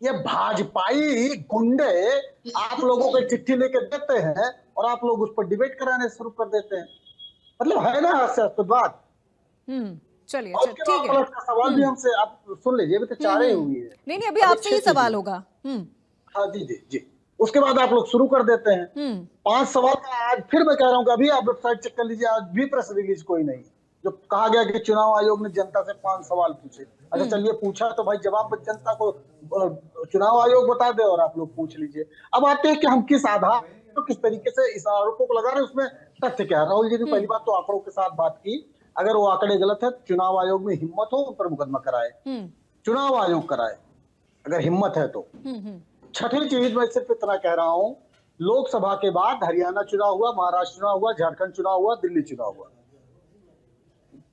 ये भाजपाई गुंडे आप लोगों को चिट्ठी लेके देते हैं और आप लोग उस पर डिबेट कराने शुरू कर देते हैं। मतलब है ना हास्यास्पद बात। चलिए ठीक है, सवाल भी हमसे आप सुन लीजिए, अभी तो 4 ही हुई है। नहीं, अभी आपसे ही सवाल होगा। हाँ जी। उसके बाद आप लोग शुरू कर देते हैं 5 सवाल का। आज फिर मैं कह रहा हूँ कि अभी आप वेबसाइट चेक कर लीजिए, आज भी प्रेस रिलीज कोई नहीं जो कहा गया कि चुनाव आयोग ने जनता से 5 सवाल पूछे। अच्छा चलिए, पूछा तो भाई जवाब जनता को चुनाव आयोग बता दे और आप लोग पूछ लीजिए। अब आते हैं कि हम किस आधार तो किस तरीके से इस आरोपों को लगा रहे हैं, उसमें तथ्य क्या है। राहुल जी ने पहली बात तो आंकड़ों के साथ बात की, अगर वो आंकड़े गलत है चुनाव आयोग में हिम्मत हो उन पर मुकदमा कराए। चुनाव आयोग कराए, अगर हिम्मत है तो। छठी चीज मैं सिर्फ इतना कह रहा हूं, लोकसभा के बाद हरियाणा चुनाव हुआ, महाराष्ट्र चुनाव हुआ, झारखंड चुनाव हुआ, दिल्ली चुनाव हुआ।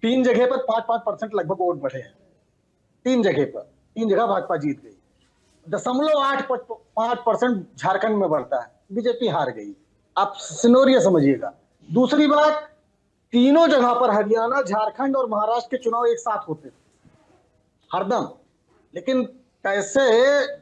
3 जगह पर 5-5% लगभग वोट बढ़े हैं। 3 जगह पर, 3 जगह भाजपा जीत गई। 0.85% झारखंड में बढ़ता है, बीजेपी हार गई। आप सिनोरिया समझिएगा। दूसरी बात, तीनों जगह पर हरियाणा, झारखंड और महाराष्ट्र के चुनाव एक साथ होते थे हरदम। लेकिन कैसे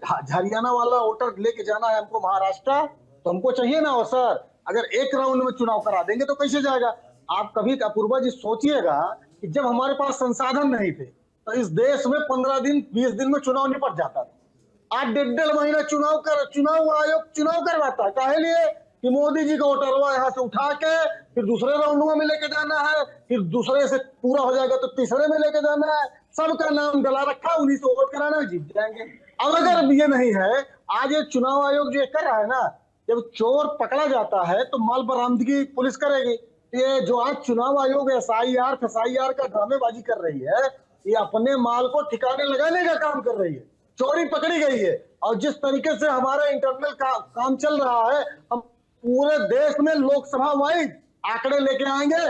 हरियाणा वाला वोटर लेके जाना है हमको महाराष्ट्र, तो हमको चाहिए ना अवसर। अगर एक राउंड में चुनाव करा देंगे तो कैसे जाएगा? आप कभी अपूर्वा जी सोचिएगा कि जब हमारे पास संसाधन नहीं थे तो इस देश में 15 दिन 20 दिन में चुनाव निपट जाता था। आज 1.5 महीना चुनाव आयोग चुनाव करवाता है। काहे लिए? कि मोदी जी का वोटरवा यहाँ से उठा के फिर दूसरे राउंड में लेके जाना है, फिर दूसरे से पूरा हो जाएगा तो तीसरे में लेके जाना है। सबका नाम डला रखा, उन्हीं से वोट कराना है, जीत जाएंगे। अब अगर ये नहीं है, आज ये चुनाव आयोग जो कर रहा है ना, जब चोर पकड़ा जाता है तो माल बरामदगी पुलिस करेगी। ये जो आज चुनाव आयोग FIR का ड्रामेबाजी कर रही है, ये अपने माल को ठिकाने लगाने का काम कर रही है। चोरी पकड़ी गई है। और जिस तरीके से हमारा इंटरनल काम चल रहा है, हम पूरे देश में लोकसभा वाइज आंकड़े लेके आएंगे।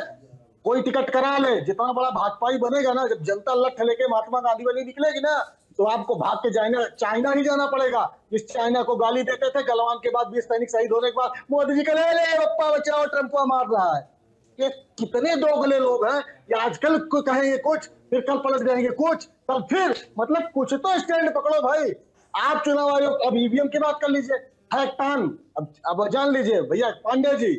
कोई टिकट करा ले, जितना बड़ा भाजपाई बनेगा ना, जब जनता लठ लेके महात्मा गांधी वाली निकलेगी ना, तो आपको भाग के चाइना ही जाना पड़ेगा। जिस चाइना को गाली देते थे गलवान के बाद 20 सैनिक शहीद होने के बाद, मोदी जी का ले बप्पा बचाओ, ट्रंपा मार रहा है। ये कितने दोगले लोग हैं। ये आजकल को कहेंगे कुछ, फिर कल पलट जाएंगे कुछ, कल फिर, मतलब कुछ तो स्टैंड पकड़ो भाई। आप चुनाव आयोग, अब ईवीएम की बात कर लीजिए, हैकथॉन। अब जान लीजिए भैया पांडे जी,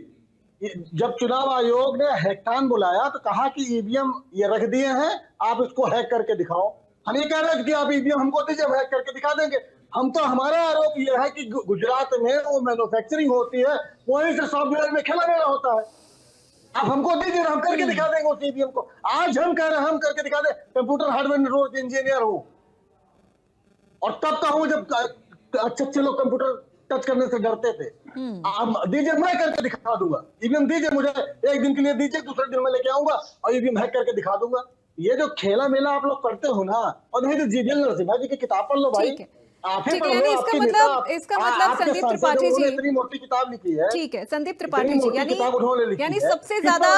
जब चुनाव आयोग ने हैकथॉन बुलाया तो कहा कि ईवीएम ये रख दिए हैं, आप इसको हैक करके दिखाओ। हम ये कह रहे थे कि आप ईवीएम हमको दीजिए, हैक करके दिखा देंगे। हम तो, हमारा आरोप यह है कि गुजरात में वो मैन्युफैक्चरिंग होती है, वहीं से सॉफ्टवेयर में खेला मेला होता है। आप हमको दीजिए, हम करके दिखा देंगे उस ईवीएम को। आज हम कह रहे हैं हम करके दिखा दे। कंप्यूटर हार्डवेयर नेटवर्क इंजीनियर हूँ, और तब का हूँ जब अच्छे लोग कंप्यूटर टच करने से डरते थे। आप दीजिए, मैं करके दिखा दूंगा। ईवीएम दीजिए मुझे, एक दिन के लिए दीजिए, दूसरे दिन मैं लेके आऊंगा और ईवीएम हैक करके दिखा दूंगा। ये जो खेला मेला आप लोग करते हो ना, और नहीं तो जीवीएल नरसिम्हा जी की किताब पढ़ लो भाई। ठीक है, यानी इसका मतलब संदीप त्रिपाठी जी इतनी मोटी किताब लिखी है। ठीक है संदीप त्रिपाठी जी, यानी सबसे ज्यादा,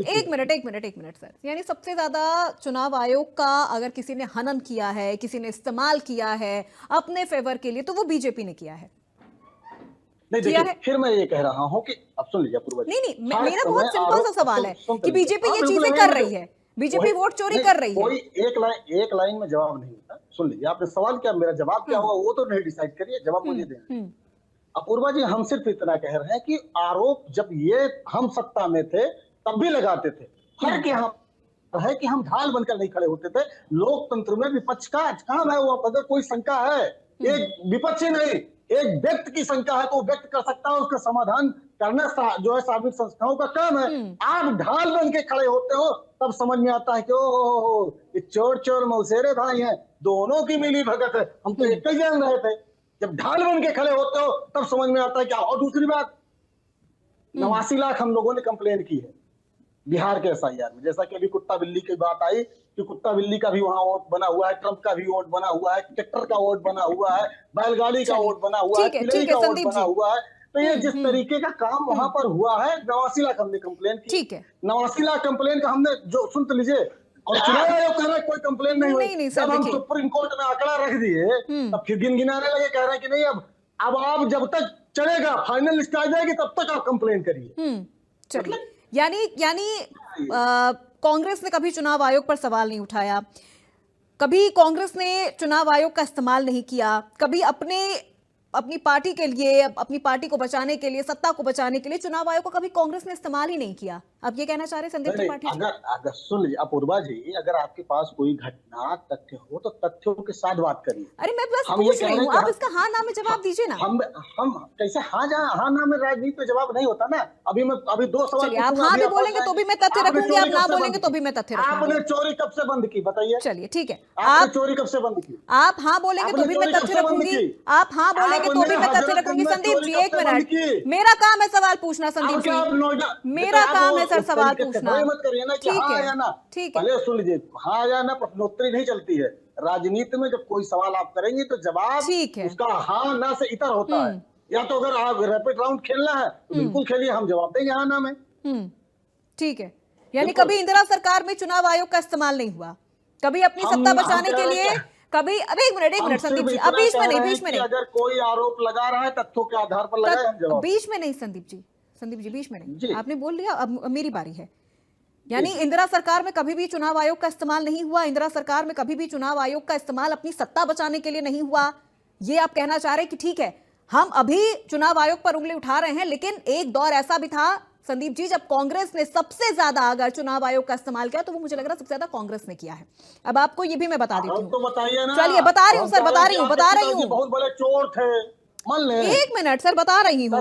एक मिनट सर, यानी सबसे ज्यादा चुनाव आयोग का अगर किसी ने हनन किया है, किसी ने इस्तेमाल किया है अपने फेवर के लिए, तो वो बीजेपी ने किया है। नहीं देखिए, फिर मैं ये कह रहा हूँ कि अब सुन लीजिए पूर्व। नहीं, मेरा बहुत सिंपल सा सवाल है कि बीजेपी ये चीजें कर रही है, बीजेपी वोट चोरी कर रही है। कोई एक लाइन में जवाब नहीं होता। सुन लीजिए, आपने सवाल क्या, मेरा जवाब क्या होगा वो तो नहीं डिसाइड करिए, जवाब मुझे देना। अपूर्वा जी, हम सिर्फ इतना कह रहे हैं कि आरोप जब ये हम सत्ता में थे तब भी लगाते थे। फर्क यहाँ है कि हम ढाल बनकर नहीं खड़े होते थे। लोकतंत्र में विपक्ष का काम है, वो अगर कोई शंका है, एक विपक्ष ही नहीं, एक व्यक्ति की शंका है तो वो व्यक्त कर सकता है, उसका समाधान करना जो है सार्वजनिक संस्थाओं का काम है। आप ढाल बन के खड़े होते हो तब समझ में आता है कि ओ ये चोर मौसेरे भाई हैं, दोनों की मिली भगत है। हम तो एक ही जान रहे थे। जब ढाल बन के खड़े होते हो तब समझ में आता है क्या। और दूसरी बात, 89 लाख हम लोगों ने कंप्लेन की है बिहार के SIR में। जैसा कि अभी कुत्ता बिल्ली की बात आई कि कुत्ता बिल्ली का भी वहां वोट बना हुआ है, ट्रंप का भी वोट बना हुआ है, ट्रैक्टर का वोट बना हुआ है, बैलगाड़ी का वोट बना हुआ है, पिलई का वोट बना हुआ है। तो ये जिस तरीके का काम वहां पर हुआ है, 89 लाख हमने कंप्लेन की। ठीक है, 89 लाख कंप्लेन का हमने, जो सुन तो लीजिए, और चुनाव आयोग कह रहा है कोई कंप्लेन नहीं हुई। जब हम सुप्रीम कोर्ट में आंकड़ा रख दिए तब फिर गिनगिनाने लगे, कह रहे हैं कि नहीं, अब आप जब तक चलेगा, फाइनल लिस्ट आ जाएगी तब तक आप कंप्लेन करिए। चलिए, यानी कांग्रेस ने कभी चुनाव आयोग पर सवाल नहीं उठाया, कभी कांग्रेस ने चुनाव आयोग का इस्तेमाल नहीं किया, कभी अपनी पार्टी के लिए, अपनी पार्टी को बचाने के लिए, सत्ता को बचाने के लिए चुनाव आयोग को कभी कांग्रेस ने इस्तेमाल ही नहीं किया। अब ये कहना चाह रहे संदीप त्रिपाठी जी? अगर सुन लीजिए अपूर्वा जी, अगर आपके पास कोई घटना तथ्य हो तो तथ्यों के साथ बात करिए। अरे मैं बस पूछ रही हूँ, आप इसका हाँ ना में जवाब दीजिए ना। हम कैसे हाँ ना में राजनीति में जवाब नहीं होता ना। अभी 2 सवाल, आप हाँ भी बोलेंगे तो भी मैं तथ्य रखूंगी, आप ना बोलेंगे तो भी मैं तथ्य रखूंगी। आपने चोरी कब से बंद की बताइए? चलिए ठीक है, आप चोरी कब से बंद की? आप हाँ बोलेंगे तो भी मैं तथ्य रखूंगी, आप हाँ बोलेंगे तो भी मैं तथ्य रखूंगी। संदीप जी एक मिनट, मेरा काम है सवाल पूछना। संदीप जी मेरा काम है सर सवाल पूछना। मत करिए ना कि हाँ या ना। ठीक है, पहले सुन लीजिए, हाँ या ना प्रश्नोत्तरी नहीं चलती है। राजनीति में जब कोई सवाल आप करेंगे तो जवाब ठीक है। उसका हाँ ना से इतर होता है। या तो अगर आप रैपिड राउंड खेलना है तो बिल्कुल खेलिए, हम जवाब देंगे हाँ ना में। ठीक है, यानी कभी इंदिरा सरकार में चुनाव आयोग का इस्तेमाल नहीं हुआ, कभी अपनी सत्ता बचाने के लिए, कभी। अब एक मिनट संदीप जी, अब बीच में नहीं, अगर कोई आरोप लगा रहा है तथ्यों के आधार पर लगाए, हम जवाब। बीच में नहीं संदीप जी बीच में नहीं, आपने बोल लिया, अब मेरी बारी है। यानी इंदिरा सरकार में कभी भी चुनाव आयोग का इस्तेमाल नहीं हुआ, इंदिरा सरकार में कभी भी चुनाव आयोग का इस्तेमाल अपनी सत्ता बचाने के लिए नहीं हुआ, ये आप कहना चाह रहे हैं कि ठीक है हम अभी चुनाव आयोग पर उंगली उठा रहे हैं, लेकिन एक दौर ऐसा भी था संदीप जी जब कांग्रेस ने सबसे ज्यादा अगर चुनाव आयोग का इस्तेमाल किया तो वो मुझे लग रहा है सबसे ज्यादा कांग्रेस ने किया है। अब आपको ये भी मैं बता देती हूँ, तो बताइए ना। चलिए बता रही हूँ सर, बता रही हूँ बहुत बड़े चोर थे, मान ले। एक मिनट सर, बता रही हूँ।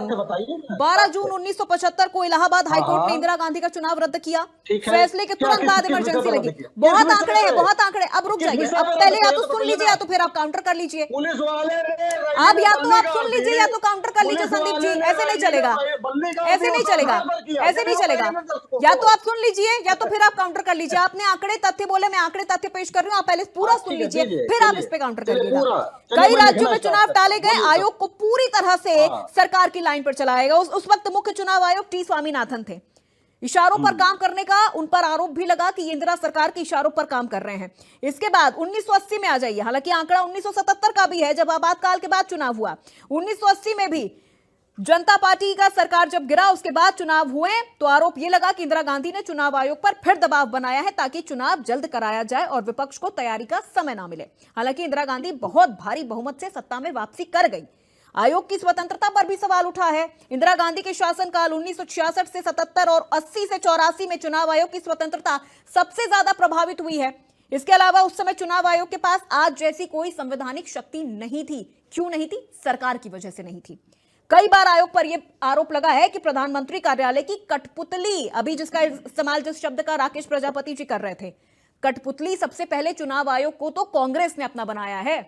12 जून 1975 को इलाहाबाद हाईकोर्ट ने इंदिरा गांधी का चुनाव रद्द किया। फैसले के तुरंत बाद इमरजेंसी लगी। बहुत आंकड़े हैं, बहुत आंकड़े। अब रुक जाइए, अब पहले या तो सुन लीजिए या तो फिर आप काउंटर कर लीजिए। पुलिस वाले अब या तो आप सुन लीजिए या तो काउंटर कर लीजिए संदीप जी, ऐसे नहीं चलेगा, ऐसे नहीं चलेगा, ऐसे नहीं चलेगा। या तो आप सुन लीजिए या तो फिर आप काउंटर कर लीजिए। आपने आंकड़े तथ्य बोले, मैं आंकड़े तथ्य पेश कर रही हूँ, आप पहले पूरा सुन लीजिए फिर आप इस पे काउंटर करिएगा। कई राज्यों में चुनाव टाले गए, आयोग को पूरी तरह से सरकार की लाइन पर चलाएगा। उस वक्त मुख्य चुनाव आयोग टी स्वामीनाथन थे। इशारों पर काम करने का उन पर आरोप भी लगा कि इंदिरा सरकार के इशारों पर काम कर रहे हैं। इसके बाद 1980 में आ जाइए, हालांकि आंकड़ा 1977 का भी है जब आपातकाल के बाद चुनाव हुआ। 1980 में भी जनता पार्टी का सरकार जब गिरा, उसके बाद चुनाव हुए तो आरोप यह लगा कि इंदिरा गांधी ने चुनाव आयोग पर फिर दबाव बनाया है ताकि चुनाव जल्द कराया जाए और विपक्ष को तैयारी का समय ना मिले। हालांकि इंदिरा गांधी बहुत भारी बहुमत से सत्ता में वापसी कर गई। आयोग की स्वतंत्रता पर भी सवाल उठा है। इंदिरा गांधी के शासनकाल 1966 से 77 और 80 से 84 में चुनाव आयोग की स्वतंत्रता सबसे ज्यादा प्रभावित हुई है। इसके अलावा उस समय चुनाव आयोग के पास आज जैसी कोई संवैधानिक शक्ति नहीं थी। क्यों नहीं थी? सरकार की वजह से नहीं थी। कई बार आयोग पर यह आरोप लगा है कि प्रधानमंत्री कार्यालय की कठपुतली, अभी जिसका इस्तेमाल जिस शब्द का राकेश प्रजापति जी कर रहे थे, कठपुतली सबसे पहले चुनाव आयोग को तो कांग्रेस ने अपना बनाया है।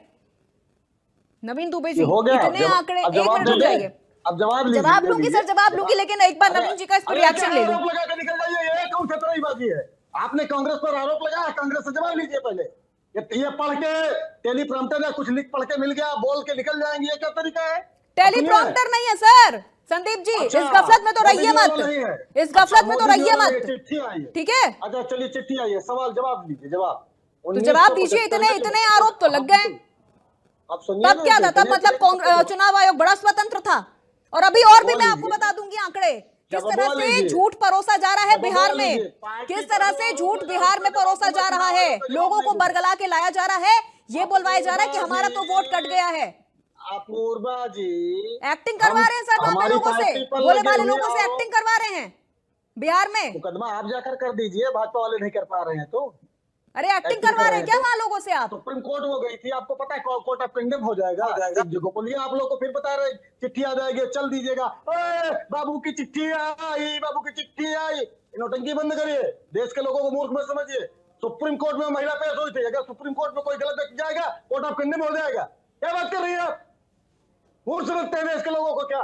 नवीन दुबे जी, इतने आंकड़े, एक मिनट रुक जाइए, अब जवाब लूंगी सर, जवाब लूंगी, लेकिन एक बार नवीन जी का इस पर रिएक्शन ले लूं। कौन सतरईबाजी है? आपने कांग्रेस पर आरोप लगाया, कांग्रेस से जवाब लीजिए पहले। ये पढ़ के टेलीप्रॉम्प्टर या कुछ लिख पढ़ के मिल गया, बोल के निकल जाएंगे, ये क्या तरीका है? टेलीप्रॉम्प्टर नहीं है सर संदीप जी। इस गफलत में तो रहिए मत, इस गफलत में तो रहिए मत, चिट्ठी आई है। ठीक है, अच्छा चलिए, चिट्ठी आई है, सवाल जवाब लीजिए, जवाब तो जवाब दीजिए। इतने आरोप तो लग गए, तब क्या था? तब मतलब चुनाव आयोग बड़ा स्वतंत्र था। और अभी और भी मैं आपको बता दूंगी आंकड़े, किस तरह से झूठ परोसा जा रहा है बिहार में, किस तरह से झूठ बिहार में परोसा जा रहा है, लोगों को बरगला के लाया जा रहा है, ये बोलवाया जा रहा है कि हमारा तो वोट कट गया है। अपूर्वा जी एक्टिंग करवा रहे हैं सर, वहां पे लोगों से, भोले भाले लोगों से एक्टिंग करवा रहे हैं बिहार में। मुकदमा आप जाकर कर दीजिए, भाजपा वाले नहीं कर पा रहे हैं तो। अरे एक्टिंग करवा रहे हैं क्या वहां लोगों से आप? सुप्रीम कोर्ट हो गई थी, आपको पता है, कोर्ट ऑफ कंडेम हो जाएगा। गोपालिया आप लोग को फिर बता रहे चिट्ठी आ जाएगी, चल दीजिएगा। बाबू की चिट्ठी आई, बाबू की चिट्ठी आई। नौटंकी बंद करिए, देश के लोगों को मूर्ख मत समझिए। सुप्रीम कोर्ट में महिला पेश हुई थी, अगर सुप्रीम कोर्ट में कोई गलत व्यक्ति जाएगा, कोर्ट ऑफ कंडेम हो जाएगा। क्या बात कर रही है आप? मूर्ख समझते हैं देश के लोगों को क्या?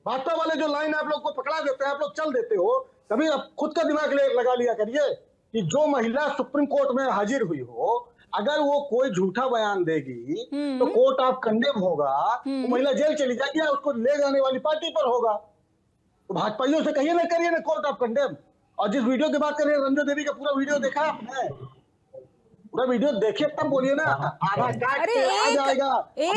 भाजपा वाले जो लाइन आप लोग को पकड़ा देते हैं, आप लोग चल देते हो। कभी आप खुद का दिमाग लगा लिया करिए कि जो महिला सुप्रीम कोर्ट में हाजिर हुई हो, अगर वो कोई झूठा बयान देगी तो कोर्ट ऑफ कंडेम होगा, वो महिला जेल चली जाएगी, उसको ले जाने वाली पार्टी पर होगा। तो भाजपाइयों से कहिए ना, करिए ना कोर्ट ऑफ कंडेम। और जिस वीडियो की बात करिए, रंजू देवी का पूरा वीडियो देखा आपने? पूरा वीडियो देखिए तब बोलिए ना। अरे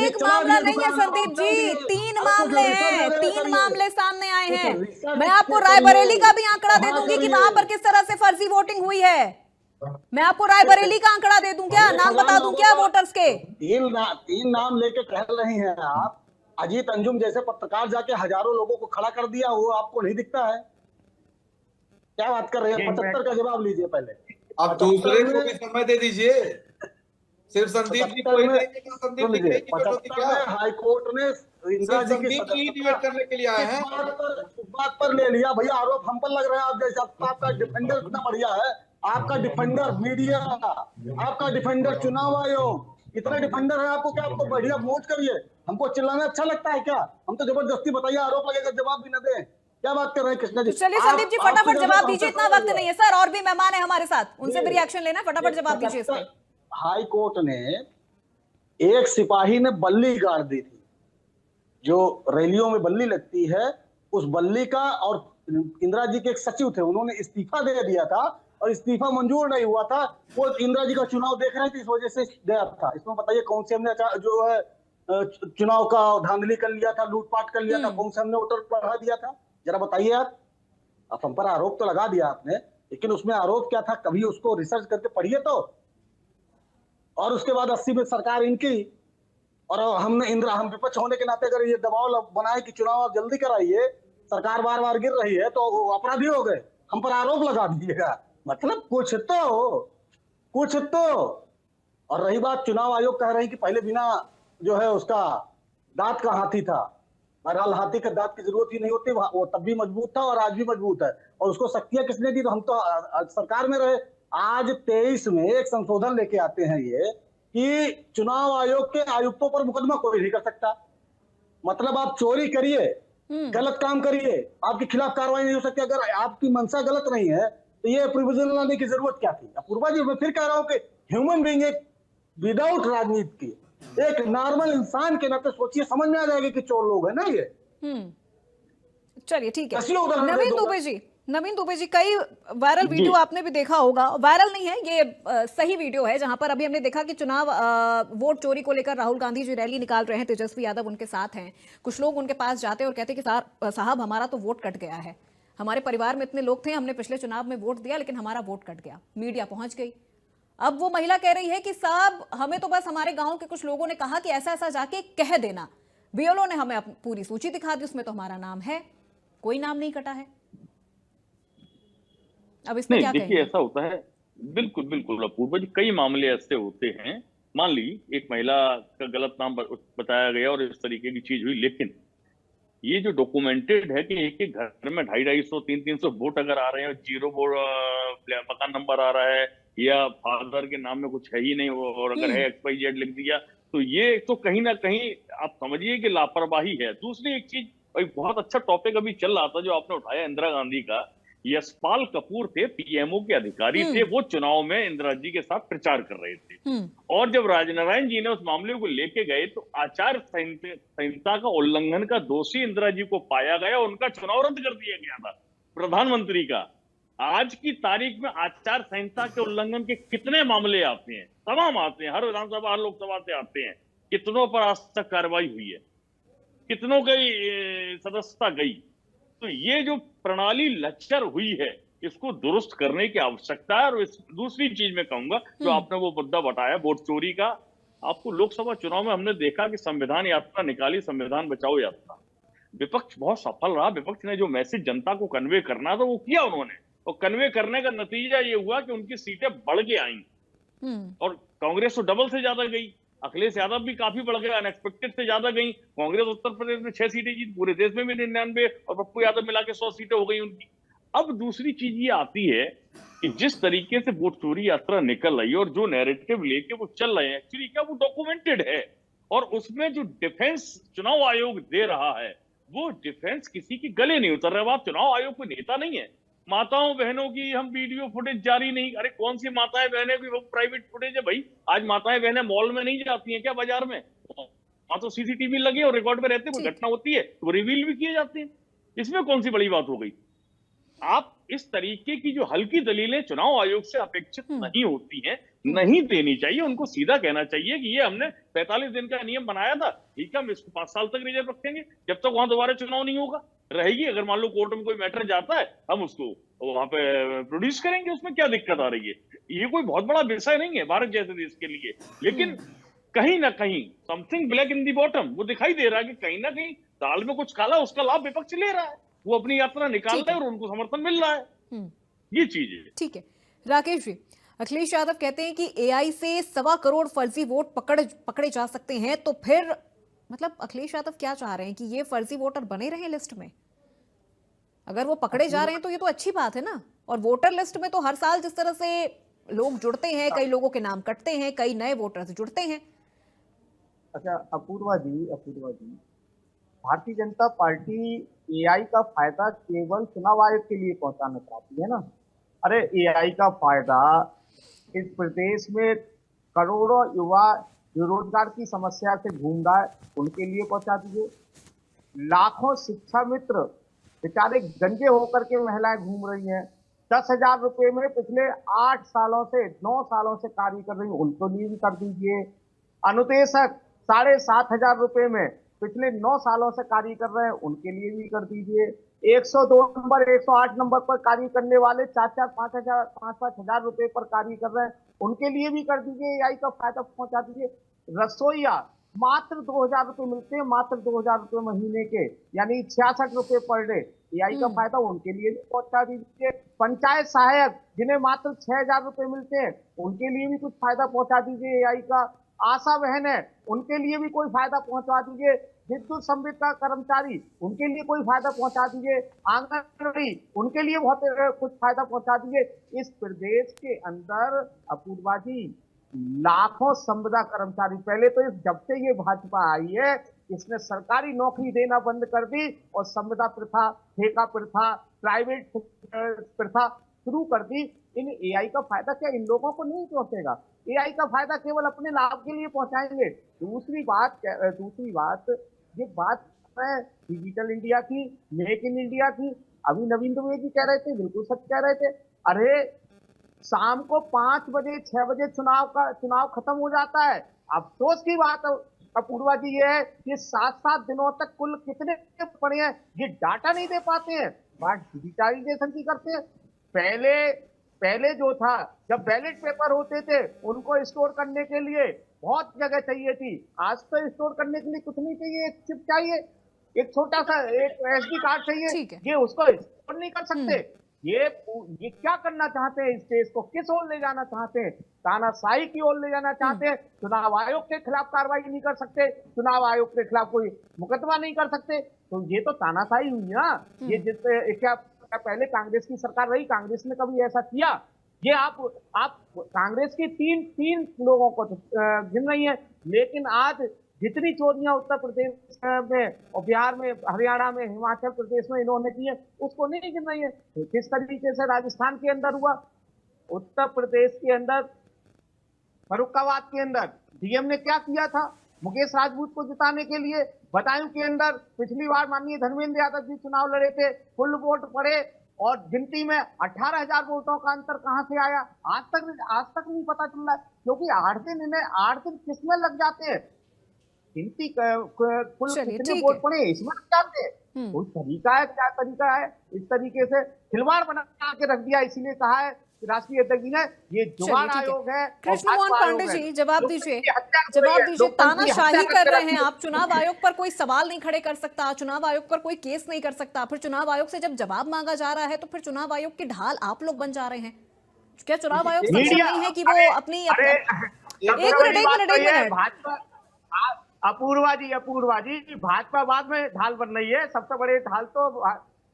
एक मामला नहीं है संदीप जी, 3 मामले हैं, 3 मामले सामने आए हैं। मैं आपको रायबरेली का भी आंकड़ा दे दूंगी कि वहां पर किस तरह से फर्जी वोटिंग हुई है। मैं आपको रायबरेली का आंकड़ा दे दूं क्या? नाम बता दूं क्या वोटर्स के? 3 नाम लेके टहल रही हैं आप। अजीत अंजुम जैसे पत्रकार जाके हजारों लोगों को खड़ा कर दिया, वो आपको नहीं दिखता है? क्या बात कर रहे हैं? 75 का जवाब लीजिए पहले। आप दूसरे को भी समय दे दीजिए, सिर्फ संदीप जी को ही नहीं, संदीप जी हाई कोर्ट ने संदीप जी डिबेट करने के लिए आए हैं। बात पर ले लिया भैया, आरोप हम पर लग रहा है। आप जैसा आपका डिफेंडर इतना बढ़िया है, आपका डिफेंडर मीडिया, आपका डिफेंडर चुनाव आयोग, इतने डिफेंडर है आपको, क्या आपको बढ़िया मौज करिए? हमको चिल्लाना अच्छा लगता है क्या? हम तो जबरदस्ती बताइए, आरोप लगेगा जवाब भी न दें। क्या बात कर रहे हैं कृष्णा जी? चलिए संदीप जी फटाफट जवाब दीजिए, इतना वक्त नहीं है सर, और भी मेहमान है हमारे साथ, उनसे भी रिएक्शन लेना, फटाफट जवाब दीजिए इस पे। हाई कोर्ट ने एक सिपाही ने बल्ली गाड़ दी थी, जो रैलियों में बल्ली लगती है, उस बल्ली का, और इंदिरा जी के एक सचिव थे, उन्होंने इस्तीफा दे दिया था और इस्तीफा मंजूर नहीं हुआ था। वो इंदिरा जी का चुनाव देख रहे थे, इस वजह से गया था। इसमें बताइए कौन से हमने जो है चुनाव का धांधली कर लिया था, लूटपाट कर लिया था, कौन से हमने वोटर बढ़ा दिया था, जरा बताइए आप। अब हम पर आरोप तो लगा दिया आपने, लेकिन उसमें आरोप क्या था, कभी उसको रिसर्च करके पढ़िए तो। और उसके बाद 80 में सरकार इनकी, और हम विपक्ष होने के नाते अगर ये दबाव बनाए कि चुनाव आप जल्दी कराइए, सरकार बार बार गिर रही है, तो अपराधी हो गए, हम पर आरोप लगा दीजिएगा। मतलब कुछ तो। और रही बात, चुनाव आयोग कह रहे हैं कि पहले बिना जो है उसका दांत का हाथी था। बहरहाल हाथी के दांत की जरूरत ही नहीं होती, वो तब भी मजबूत था और आज भी मजबूत है। और उसको शक्तियां किसने दी, तो हम तो सरकार में रहे। आज 23 में एक संशोधन लेके आते हैं ये कि चुनाव आयोग के आयुक्तों पर मुकदमा कोई नहीं कर सकता। मतलब आप चोरी करिए, गलत काम करिए, आपके खिलाफ कार्रवाई नहीं हो सकती। अगर आपकी मंशा गलत नहीं है तो ये प्रोविजन लाने की जरूरत क्या थी। अपूर्वा जी, मैं फिर कह रहा हूं कि ह्यूमन बीइंग, एक विदाउट राजनीति की, एक नॉर्मल इंसान के नाते सोचिए, समझ में आ जाएगा कि चोर लोग है ना ये। चलिए ठीक है। कैसी उदाहरण नवीन दुबे जी, कई वायरल वीडियो आपने भी देखा होगा। वायरल नहीं है ये, सही वीडियो है, जहां पर अभी हमने देखा कि चुनाव वोट चोरी को लेकर राहुल गांधी जी रैली निकाल रहे हैं, तेजस्वी यादव उनके साथ हैं। कुछ लोग उनके पास जाते हैं और कहते हैं कि साहब हमारा तो वोट कट गया है, हमारे परिवार में इतने लोग थे, हमने पिछले चुनाव में वोट दिया लेकिन हमारा वोट कट गया। मीडिया पहुंच गई। अब वो महिला कह रही है कि साहब हमें तो बस हमारे गांव के कुछ लोगों ने कहा कि ऐसा ऐसा जाके कह देना, बीएलओ ने हमें पूरी सूची दिखा दी, उसमें तो हमारा नाम है, कोई नाम नहीं कटा है। अब इसमें क्या देखिए, ऐसा होता है, बिल्कुल बिल्कुल अपूर्वा जी, कई मामले ऐसे होते हैं। मान ली एक महिला का गलत नाम बताया गया और इस तरीके की चीज हुई, लेकिन ये जो डॉक्यूमेंटेड है कि एक एक घर में 250-250, 300 वोट अगर आ रहे हैं, जीरो मकान नंबर आ रहा है, या फादर के नाम में कुछ है ही नहीं, और अगर है XYZ लिख दिया, तो ये तो कहीं ना कहीं आप समझिए कि लापरवाही है। दूसरी एक चीज, एक बहुत अच्छा टॉपिक अभी चल रहा था जो आपने उठाया, इंदिरा गांधी का। यशपाल कपूर थे, पीएमओ के अधिकारी थे, वो चुनाव में इंदिरा जी के साथ प्रचार कर रहे थे। और जब राजनारायण जी ने उस मामले को लेके गए तो आचार संहिता का उल्लंघन का दोषी इंदिरा जी को पाया गया, उनका चुनाव रद्द कर दिया गया था प्रधानमंत्री का। आज की तारीख में आचार संहिता के उल्लंघन के कितने मामले आते हैं, तमाम आते हैं, हर विधानसभा हर लोकसभा से आते हैं। कितनों पर आज तक कार्रवाई हुई है, कितनों की सदस्यता गई। तो ये जो प्रणाली लचर हुई है, इसको दुरुस्त करने की आवश्यकता है। और दूसरी चीज मैं कहूंगा, जो आपने वो मुद्दा बताया वोट चोरी का, आपको लोकसभा चुनाव में हमने देखा कि संविधान यात्रा निकाली, संविधान बचाओ यात्रा, विपक्ष बहुत सफल रहा। विपक्ष ने जो मैसेज जनता को कन्वे करना था वो किया उन्होंने, और कन्वे करने का नतीजा ये हुआ कि उनकी सीटें बढ़ के आई, और कांग्रेस तो डबल से ज्यादा गई, अखिलेश यादव भी काफी बढ़ गए, अनएक्सपेक्टेड से ज्यादा गई। कांग्रेस उत्तर प्रदेश में 6 सीटें जीत, पूरे देश में भी 99, और पप्पू यादव मिला के 100 सीटें हो गई उनकी। अब दूसरी चीज ये आती है कि जिस तरीके से वोट चोरी यात्रा निकल रही है और जो नैरेटिव लेके वो चल रहे हैं, एक्चुअली क्या वो डॉक्यूमेंटेड है, और उसमें जो डिफेंस चुनाव आयोग दे रहा है, वो डिफेंस किसी की गले नहीं उतर रहा। आप चुनाव आयोग कोई नेता नहीं है। माताओं बहनों की हम वीडियो फुटेज जारी नहीं, अरे कौन सी माताएं बहनें की वो प्राइवेट फुटेज है भाई। आज माताएं बहनें मॉल में नहीं जाती हैं क्या, बाजार में? वहां तो सीसीटीवी लगे और रिकॉर्ड में रहते, कोई घटना होती है तो रिवील भी किए जाते हैं। इसमें कौन सी बड़ी बात हो गई? आप इस तरीके की जो हल्की दलीलें चुनाव आयोग से अपेक्षित नहीं होती हैं, नहीं देनी चाहिए। उनको सीधा कहना चाहिए कि ये हमने 45 दिन का नियम बनाया था, ठीक है, हम इसको 5 साल तक रिजर्व रखेंगे, जब तक वहां दोबारा चुनाव नहीं होगा रहेगी। अगर मान लो कोर्ट में कोई मैटर जाता है, हम उसको वहां पे प्रोड्यूस करेंगे, उसमें क्या दिक्कत आ रही है? ये कोई बहुत बड़ा विषय नहीं है भारत जैसे देश के लिए। लेकिन कहीं ना कहीं समथिंग ब्लैक इन दी बॉटम, वो दिखाई दे रहा है कि कहीं ना कहीं दाल में कुछ काला, उसका लाभ विपक्ष ले रहा है, वो अपनी यात्रा निकाल रहा है और उनको समर्थन मिल रहा है। ये चीज है। ठीक है राकेश जी, अखिलेश यादव कहते हैं कि एआई से 1.25 करोड़ फर्जी वोट पकड़े जा सकते हैं, तो फिर मतलब अखिलेश यादव क्या चाह रहे हैं कि ये फर्जी वोटर बने रहे लिस्ट में? अगर वो पकड़े जा रहे हैं तो ये तो अच्छी बात है ना। और वोटर लिस्ट में तो हर साल जिस तरह से लोग जुड़ते हैं, कई लोगों के नाम कटते हैं, कई नए वोटर्स जुड़ते हैं। अच्छा अपूर्वा जी, भारतीय जनता पार्टी एआई का फायदा केवल चुनाव आयोग के लिए पहुंचाना चाहती है ना। अरे एआई का फायदा इस प्रदेश में करोड़ों युवा जो रोजगार की समस्या से घूम रहा है उनके लिए पहुंचा दीजिए। लाखों शिक्षा मित्र बेचारे गंजे होकर के महिलाएं घूम रही हैं, 10,000 रुपए में पिछले 8 सालों से 9 सालों से कार्य कर रही हैं, उनको लिए भी कर दीजिए। अनुदेशक 7,500 रुपए में पिछले 9 सालों से कार्य कर रहे हैं, उनके लिए भी कर दीजिए। 102 नंबर 108 नंबर पर कार्य करने वाले 4-4 5,000 रुपए पर कार्य कर रहे हैं, उनके लिए भी कर दीजिए। एआई का फायदा पहुंचा दीजिए। रसोईया मात्र 2,000 रुपए मिलते हैं, मात्र 2,000 रुपए महीने के, यानी 66 रुपए पर डे। एआई का फायदा उनके लिए भी पहुंचा दीजिए। पंचायत सहायक जिन्हें मात्र 6,000 रुपए मिलते हैं, उनके लिए भी कुछ फायदा पहुंचा दीजिए एआई का। आशा बहन है, उनके लिए भी कोई फायदा पहुंचा दीजिए। विद्युत संविदा कर्मचारी, उनके लिए कोई फायदा पहुंचा दीजिए। आंगनबाड़ी, उनके लिए बहुत कुछ फायदा पहुंचा दीजिए। इस प्रदेश के अंदर अपूर्वा जी लाखों संविदा कर्मचारी, पहले तो जब से ये भाजपा आई है इसने सरकारी नौकरी देना बंद कर दी और संविदा प्रथा, ठेका प्रथा, प्राइवेट प्रथा शुरू कर दी। इन एआई का फायदा क्या इन लोगों को नहीं पहुंचेगा? एआई का फायदा केवल अपने लाभ के लिए पहुंचाएंगे। दूसरी बात ये बात है डिजिटल इंडिया की, मेक इन इंडिया की। अभी नवीन दुबे जी कह रहे थे, बिल्कुल सच कह रहे थे। अरे शाम को 5 बजे 6 बजे चुनाव खत्म हो जाता है। अफसोस की बात अपूर्वा जी ये है कि 7-7 दिनों तक कुल कितने पड़े हैं ये डाटा नहीं दे पाते हैं। बात डिजिटलाइजेशन की करते हैं। पहले जो था, जब बैलेट पेपर होते थे उनको स्टोर करने के लिए बहुत जगह चाहिए थी। आज तो स्टोर करने के लिए कुछ नहीं चाहिए, एक चिप चाहिए, एक छोटा सा एक एसडी कार्ड चाहिए। ये उसको स्टोर नहीं कर सकते। ये क्या करना चाहते हैं? इस देश को किस ओर ले जाना चाहते हैं? तानाशाही की ओर ले जाना चाहते हैं। चुनाव आयोग के खिलाफ कार्रवाई नहीं कर सकते, चुनाव आयोग के खिलाफ कोई मुकदमा नहीं कर सकते, तो ये तो तानाशाही हुई ना। ये जिससे क्या पहले कांग्रेस की सरकार रही, कांग्रेस ने कभी ऐसा किया? ये आप कांग्रेस की तीन लोगों को गिन रही है, लेकिन आज जितनी चोरियां उत्तर प्रदेश में और बिहार में, हरियाणा में, हिमाचल प्रदेश में इन्होंने की है उसको नहीं गिन रही है। तो किस तरीके से राजस्थान के अंदर हुआ, उत्तर प्रदेश के अंदर, फर्रुखाबाद के अंदर डीएम ने क्या किया था? मुकेश राजपूत को जिताने के लिए बदायूं के अंदर पिछली बार माननीय धर्मेंद्र यादव जी चुनाव लड़े थे, फुल वोट पड़े और गिनती में 18,000 वोटों का अंतर कहां से आया आज तक नहीं पता चल रहा है, क्योंकि 8 दिन किसमें लग जाते हैं। गिनती कुल कितने वोट पड़े इसमें जानते हैं। कोई तरीका है? क्या तरीका है? इस तरीके से खिलवाड़ बना के रख दिया। इसीलिए कहा है राष्ट्रीय अध्यक्ष जी ने ये जुगाड़ आयोग है। कृष्णमोहन पांडे जी जवाब दीजिए। तानाशाही कर रहे हैं आप। चुनाव आयोग पर कोई सवाल नहीं खड़े कर सकता, चुनाव आयोग पर कोई केस नहीं कर सकता, फिर चुनाव आयोग से जब जवाब मांगा जा रहा है तो फिर चुनाव आयोग की ढाल आप लोग बन जा रहे हैं। क्या चुनाव आयोग सक्षम नहीं है कि वो अपनी एक मिनट अपूर्वा जी भाजपा बाद में ढाल बन रही है। सबसे बड़ी ढाल तो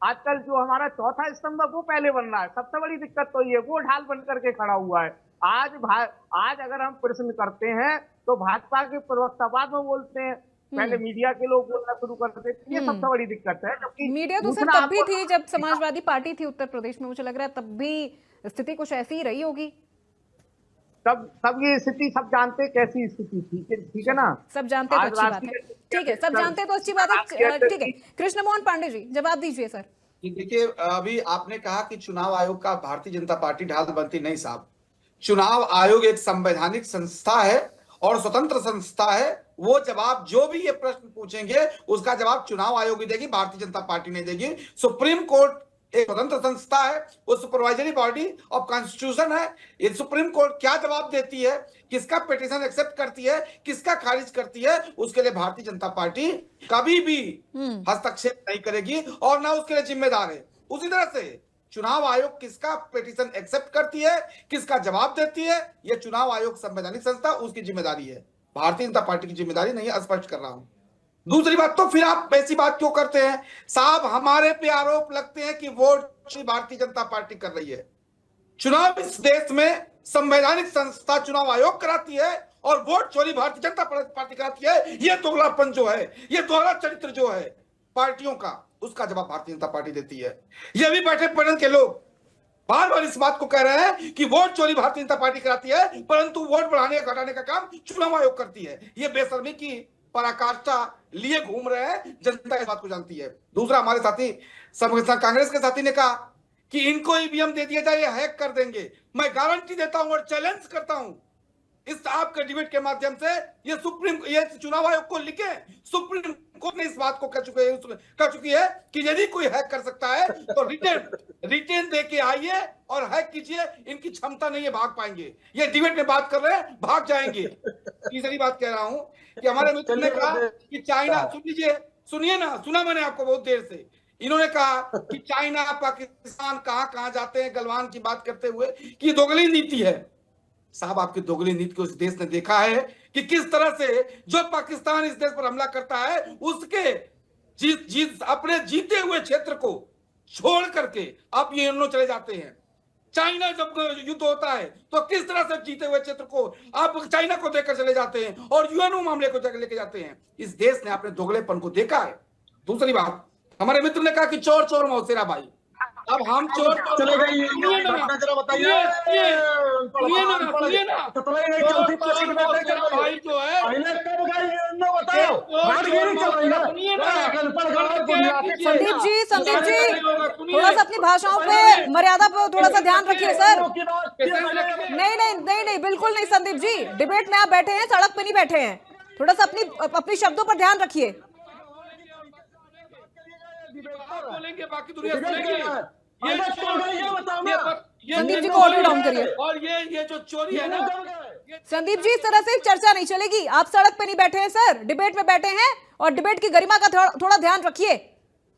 आजकल जो हमारा चौथा स्तंभ है वो पहले बन रहा है। सबसे बड़ी दिक्कत तो ये वो ढाल बन करके खड़ा हुआ है। आज अगर हम प्रश्न करते हैं तो भाजपा के प्रवक्ता बाद में बोलते हैं, पहले मीडिया के लोग बोलना शुरू करते थे। ये सबसे बड़ी दिक्कत है। जबकि मीडिया तो सिर्फ तब भी थी जब समाजवादी पार्टी थी उत्तर प्रदेश में, मुझे लग रहा है तब भी स्थिति कुछ ऐसी ही रही होगी। तब ये स्थिति सब जानते कैसी स्थिति थी, ठीक है ना? सब जानते तो अच्छी बात है, ठीक है, सब जानते तो अच्छी बात है, ठीक है। कृष्णमोहन पांडे जी जवाब दीजिए सर। देखिए, अभी आपने कहा कि चुनाव आयोग का भारतीय जनता पार्टी ढाल बनती नहीं साहब। चुनाव आयोग एक संवैधानिक संस्था है और स्वतंत्र संस्था है। वो जवाब जो भी ये प्रश्न पूछेंगे उसका जवाब चुनाव आयोग ही देगी, भारतीय जनता पार्टी नहीं देगी। सुप्रीम कोर्ट एक स्वतंत्र संस्था है, वो सुपरवाइजरी बॉडी ऑफ कॉन्स्टिट्यूशन है। ये सुप्रीम कोर्ट क्या जवाब देती है, किसका पिटीशन एक्सेप्ट करती है, किसका खारिज करती है, उसके लिए भारतीय जनता पार्टी कभी भी हस्तक्षेप नहीं करेगी और ना उसके लिए जिम्मेदार है। उसी तरह से चुनाव आयोग किसका पिटीशन एक्सेप्ट करती है, किसका जवाब देती है, यह चुनाव आयोग संवैधानिक संस्था, उसकी जिम्मेदारी है, भारतीय जनता पार्टी की जिम्मेदारी नहीं है। स्पष्ट कर रहा हूं। दूसरी बात, तो फिर आप ऐसी बात क्यों करते हैं साहब? हमारे पे आरोप लगते हैं कि वोट भारतीय जनता पार्टी कर रही है। चुनाव इस देश में संवैधानिक संस्था चुनाव आयोग कराती है और वोट चोरी भारतीय जनता पार्टी कराती है। ये दोगलापन जो है, ये दोहरा चरित्र जो है पार्टियों का, उसका जवाब भारतीय जनता पार्टी देती है। ये भी बैठे पैनल के लोग बार बार इस बात को कह रहे हैं कि वोट चोरी भारतीय जनता पार्टी कराती है, परंतु वोट बढ़ाने या घटाने का काम चुनाव आयोग करती है। ये बेशर्मी की पराकाष्ठा लिए घूम रहे हैं, जनता इस बात को जानती है। दूसरा, हमारे साथी कांग्रेस के साथी ने कहा कि इनको ईवीएम दे दिया जाए, ये हैक कर देंगे। मैं गारंटी देता हूं और चैलेंज करता हूं इस आपके डिबेट के माध्यम से, ये चुनाव आयोग को लिखे। सुप्रीम कोर्ट ने इस बात को कह चुकी है कि यदि कोई हैक कर सकता है तो रिटेन दे के आइए और हैक कीजिए। इनकी क्षमता नहीं है, भाग पाएंगे। ये डिबेट में बात कर रहे हैं, भाग जाएंगे। तीसरी बात कह रहा हूं कि हमारे मित्र ने कहा कि चाइना, सुन लीजिए, सुनिए ना, सुना मैंने आपको बहुत देर से। इन्होंने कहा कि चाइना पाकिस्तान कहां कहां जाते हैं, गलवान की बात करते हुए कि दोगली नीति है। साहब, आपकी दोगली नीति को इस देश ने देखा है कि किस तरह से जो पाकिस्तान इस देश पर हमला करता है, उसके अपने जीते हुए क्षेत्र को छोड़ करके आप ये लोग चले जाते हैं। चाइना जब युद्ध होता है तो किस तरह से जीते हुए क्षेत्र को आप चाइना को देकर चले जाते हैं और यूएनओ मामले को लेकर जाते हैं। इस देश ने अपने दोगलेपन को देखा है। दूसरी बात, हमारे मित्र ने कहा कि चोर चोर मौसेरा भाई। अब हम चोर चले गए, बताइए भाई जो है, संदीप जी थोड़ा सा अपनी भाषाओं पे, मर्यादा पे थोड़ा सा ध्यान रखिए सर। नहीं, बिल्कुल नहीं संदीप जी, डिबेट में आप बैठे हैं, सड़क पे नहीं बैठे हैं। थोड़ा सा अपनी शब्दों पर ध्यान रखिए। बोलेंगे, बाकी दुनिया सुनेगी। संदीप जी को ऑडियो डाउन करिए। और ये जो चोरी है ना, संदीप जी, इस तरह से चर्चा नहीं चलेगी। आप सड़क पे नहीं बैठे हैं सर, डिबेट में बैठे हैं, और डिबेट की गरिमा का थोड़ा ध्यान रखिए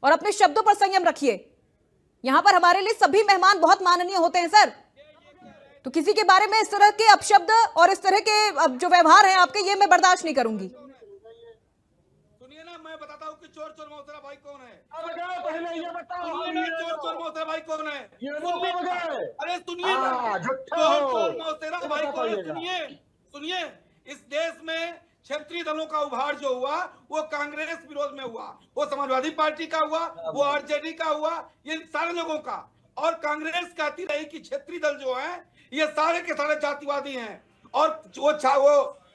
और अपने शब्दों पर संयम रखिए। यहाँ पर हमारे लिए सभी मेहमान बहुत माननीय होते हैं सर, तो किसी के बारे में इस तरह के अपशब्द और इस तरह के जो व्यवहार है आपके, ये मैं बर्दाश्त नहीं करूंगी। सुनिए ना, मैं बताता हूँ कि चोर चोर मौसेरा भाई कौन है। पहले ये बताओ, चोर चोर मौसेरा भाई कौन है? अरे सुनिए, झूठा चोर चोर मौसेरा भाई कौन है? सुनिए, इस देश में क्षेत्रीय दलों का उभार जो हुआ वो कांग्रेस विरोध में हुआ, वो समाजवादी पार्टी का हुआ, वो आरजेडी का हुआ, ये सारे लोगों का। और कांग्रेस कहती रही कि क्षेत्रीय दल जो है ये सारे के सारे जातिवादी हैं, और वो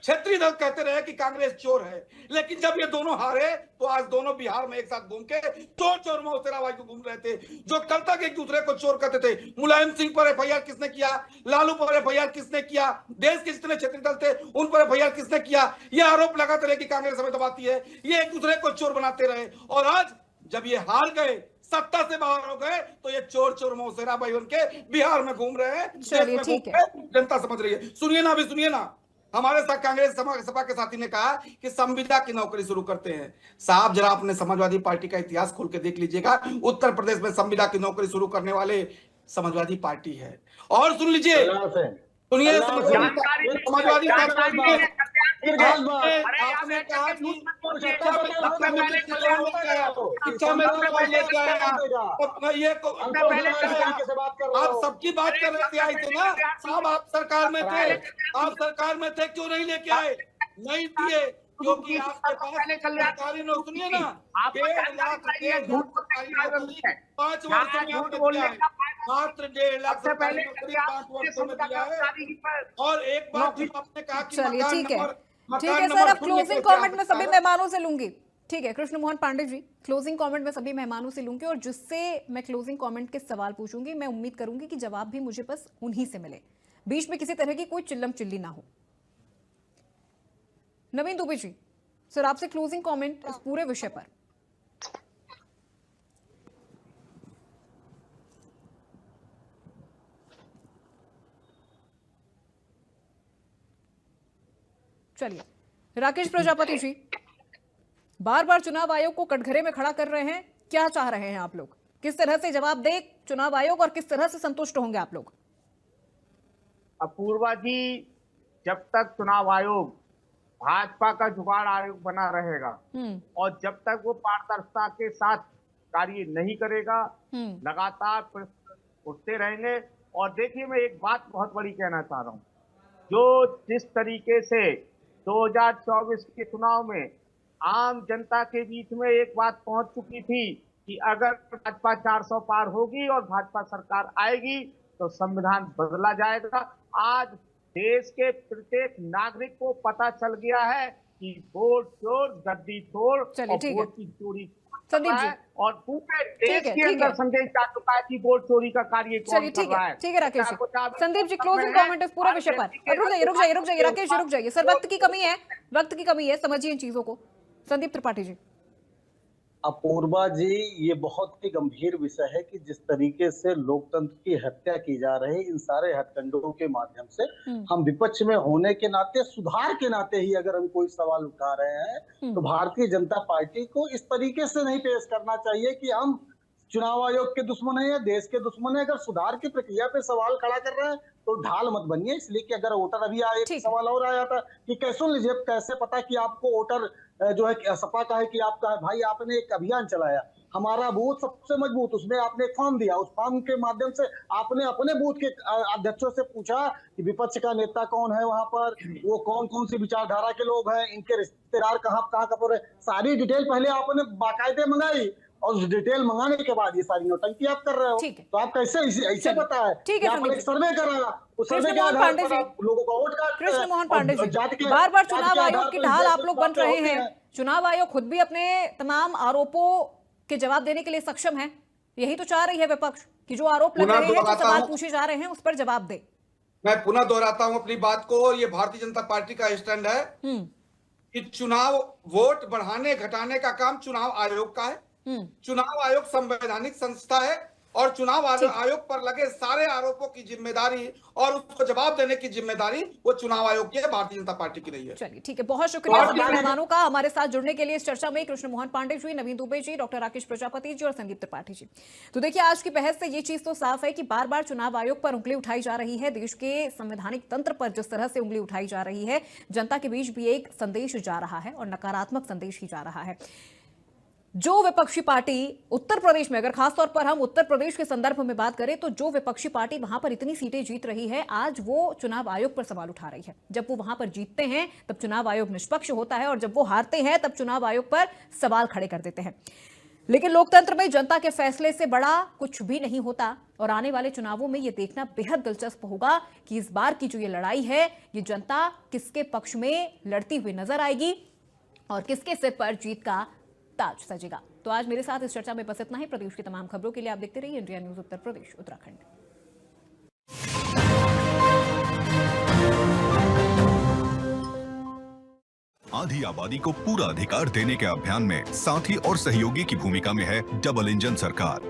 क्षेत्रीय दल कहते रहे कि कांग्रेस चोर है। लेकिन जब ये दोनों हारे तो आज दोनों बिहार में एक साथ घूम के चोर चोर मौसेरा भाई को घूम रहे थे। जो कल तक एक दूसरे को चोर कहते थे, मुलायम सिंह पर एफआईआर किसने किया, लालू पर एफआईआर किसने किया, देश के जितने क्षेत्रीय दल थे उन पर एफआईआर किसने किया, ये आरोप लगाते रहे कि कांग्रेस हमें दबाती है। ये एक दूसरे को चोर बनाते रहे, और आज जब ये हार गए, सत्ता से बाहर हो गए, तो ये चोर चोर मौसेरा भाई उनके बिहार में घूम रहे हैं। चलिए ठीक है, जनता समझ रही है। सुनिए ना, अभी सुनिए ना, हमारे साथ कांग्रेस सपा के साथी ने कहा कि संविदा की नौकरी शुरू करते हैं। साहब, जरा अपने समाजवादी पार्टी का इतिहास खोल के देख लीजिएगा। उत्तर प्रदेश में संविदा की नौकरी शुरू करने वाले समाजवादी पार्टी है। और सुन लीजिए, सुनिए, समाजवादी पार्टी आपने कहा कि शिक्षा में लेके आया, आप सबकी बात कर रहे थे, आए थे ना साहब, आप सरकार में थे, क्यों नहीं लेके आए? नहीं दिए, क्योंकि आपके पास सरकारी नौकरी, सुनिए ना, 1.5 लाख 5 वर्षों में आपने दिया है, मात्र 1.5 लाख सरकारी नौकरी 5 वर्षों में दिया है। और एक बात आपने कहा कि चलिए ठीक है सर, अब क्लोजिंग कमेंट में सभी मेहमानों से लूंगी। ठीक है कृष्ण मोहन पांडे जी, क्लोजिंग कमेंट में सभी मेहमानों से लूंगी, और जिससे मैं क्लोजिंग कमेंट के सवाल पूछूंगी, मैं उम्मीद करूंगी कि जवाब भी मुझे बस उन्हीं से मिले, बीच में किसी तरह की कोई चिल्लम चिल्ली ना हो। नवीन दुबे जी, सर आपसे क्लोजिंग कमेंट इस पूरे विषय पर। चलिए, राकेश प्रजापति जी, बार बार चुनाव आयोग को कटघरे में खड़ा कर रहे हैं, क्या चाह रहे हैं आप लोग? किस तरह से जवाब दे चुनाव आयोग और किस तरह से संतुष्ट होंगे आप लोग? अपूर्वा जी, जब तक चुनाव आयोग भाजपा का जुगाड़ आयोग बना रहेगा और जब तक वो पारदर्शिता के साथ कार्य नहीं करेगा, लगातार प्रश्न उठते रहेंगे। और देखिए, मैं एक बात बहुत बड़ी कहना चाह रहा हूँ, जो जिस तरीके से 2024 के चुनाव में आम जनता के बीच में एक बात पहुंच चुकी थी कि अगर भाजपा 400 पार होगी और भाजपा सरकार आएगी तो संविधान बदला जाएगा। आज देश के प्रत्येक नागरिक को पता चल गया है कि वोट चोर गद्दी चोर चलिए, और ठीक है। वोट की चोरी संदीप जी। है और पूरे देश है, के ठीक अंदर है। संदेश जा चुका है कि वोट चोरी का कार्य कौन चलिए, कर ठीक रहा है, है। ठीक है राकेश जी। संदीप जी, क्लोजिंग है, कमेंट इस पूरे विषय पर। अब रुक जाइए राकेश जी, रुक जाइए सर, वक्त की कमी है, समझिए इन चीजों को। संदीप त्रिपाठी जी। अपूर्वा जी, ये बहुत ही गंभीर विषय है कि जिस तरीके से लोकतंत्र की हत्या की जा रही है, इन सारे हथकंडों के माध्यम से हम विपक्ष में होने के नाते, सुधार के नाते ही अगर हम कोई सवाल उठा रहे हैं तो भारतीय जनता पार्टी को इस तरीके से नहीं पेश करना चाहिए कि हम चुनाव आयोग के दुश्मन है या देश के दुश्मन है। अगर सुधार की प्रक्रिया पे सवाल खड़ा कर रहे हैं तो ढाल मत बनिए। इसलिए कि अगर वोटर अभी आए, एक सवाल और आया था कि कैसे लीजिए, कैसे पता कि आपको वोटर जो है सपा का है कि आपका है। भाई, आपने एक अभियान चलाया, हमारा बूथ सबसे मजबूत, उसमें आपने एक फॉर्म दिया, उस फॉर्म के माध्यम से आपने अपने बूथ के अध्यक्षों से पूछा कि विपक्ष का नेता कौन है, वहां पर वो कौन कौन सी विचारधारा के लोग हैं, इनके रिश्तेदार कहाँ पर है, सारी डिटेल पहले आपने बाकायदे मंगाई और उस डिटेल मंगाने के बाद ये सारी नौटंकी आप कर रहे हो। तो आप कैसे ऐसे पता है ठीक है, आपने एक सर्वे करा, उस सर्वे के कृष्ण मोहन आधार पांडे पर जी। आप लोगों को वोट काटते हैं। कृष्ण मोहन पांडे और जी, जात के- बार बार जात के चुनाव आधार आयोग की पर ढाल जैसे आप लोग बन बातें रहे होती हैं। चुनाव आयोग खुद भी अपने तमाम आरोपों के जवाब देने के लिए सक्षम है। यही तो चाह रही है विपक्ष कि जो आरोप लग रहे हैं, जो सवाल पूछे जा रहे हैं, उस पर जवाब दे। मैं पुनः दोहराता हूं अपनी बात को। ये भारतीय जनता पार्टी का स्टैंड है कि चुनाव वोट बढ़ाने घटाने का काम चुनाव आयोग का है। चुनाव आयोग संवैधानिक संस्था है और चुनाव आयोग पर लगे सारे आरोपों की जिम्मेदारी और उसको जवाब देने की जिम्मेदारी वो चुनाव आयोग की है, भारतीय जनता पार्टी की नहीं है। चलिए, ठीक है, बहुत शुक्रिया सभी मेहमानों का हमारे साथ जुड़ने के लिए इस चर्चा में। कृष्ण मोहन पांडे जी, नवीन दुबे जी, डॉक्टर राकेश प्रजापति जी और संदीप त्रिपाठी जी। तो देखिए, आज की बहस से ये चीज तो साफ है कि बार बार चुनाव आयोग पर उंगली उठाई जा रही है। देश के संवैधानिक तंत्र पर जिस तरह से उंगली उठाई जा रही है, जनता के बीच भी एक संदेश जा रहा है और नकारात्मक संदेश ही जा रहा है। जो विपक्षी पार्टी उत्तर प्रदेश में, अगर खासतौर पर हम उत्तर प्रदेश के संदर्भ में बात करें, तो जो विपक्षी पार्टी वहां पर इतनी सीटें जीत रही है, आज वो चुनाव आयोग पर सवाल उठा रही है। जब वो वहां पर जीतते हैं तब चुनाव आयोग निष्पक्ष होता है और जब वो हारते हैं तब चुनाव आयोग पर सवाल खड़े कर देते हैं। लेकिन लोकतंत्र में जनता के फैसले से बड़ा कुछ भी नहीं होता और आने वाले चुनावों में यह देखना बेहद दिलचस्प होगा कि इस बार की जो ये लड़ाई है, ये जनता किसके पक्ष में लड़ती हुई नजर आएगी और किसके सिर पर जीत का ताज सजेगा। तो आज मेरे साथ इस चर्चा में बस इतना ही। प्रदेश की तमाम खबरों के लिए आप देखते रहिए इंडिया न्यूज उत्तर प्रदेश उत्तराखंड। आधी आबादी को पूरा अधिकार देने के अभियान में साथी और सहयोगी की भूमिका में है डबल इंजन सरकार।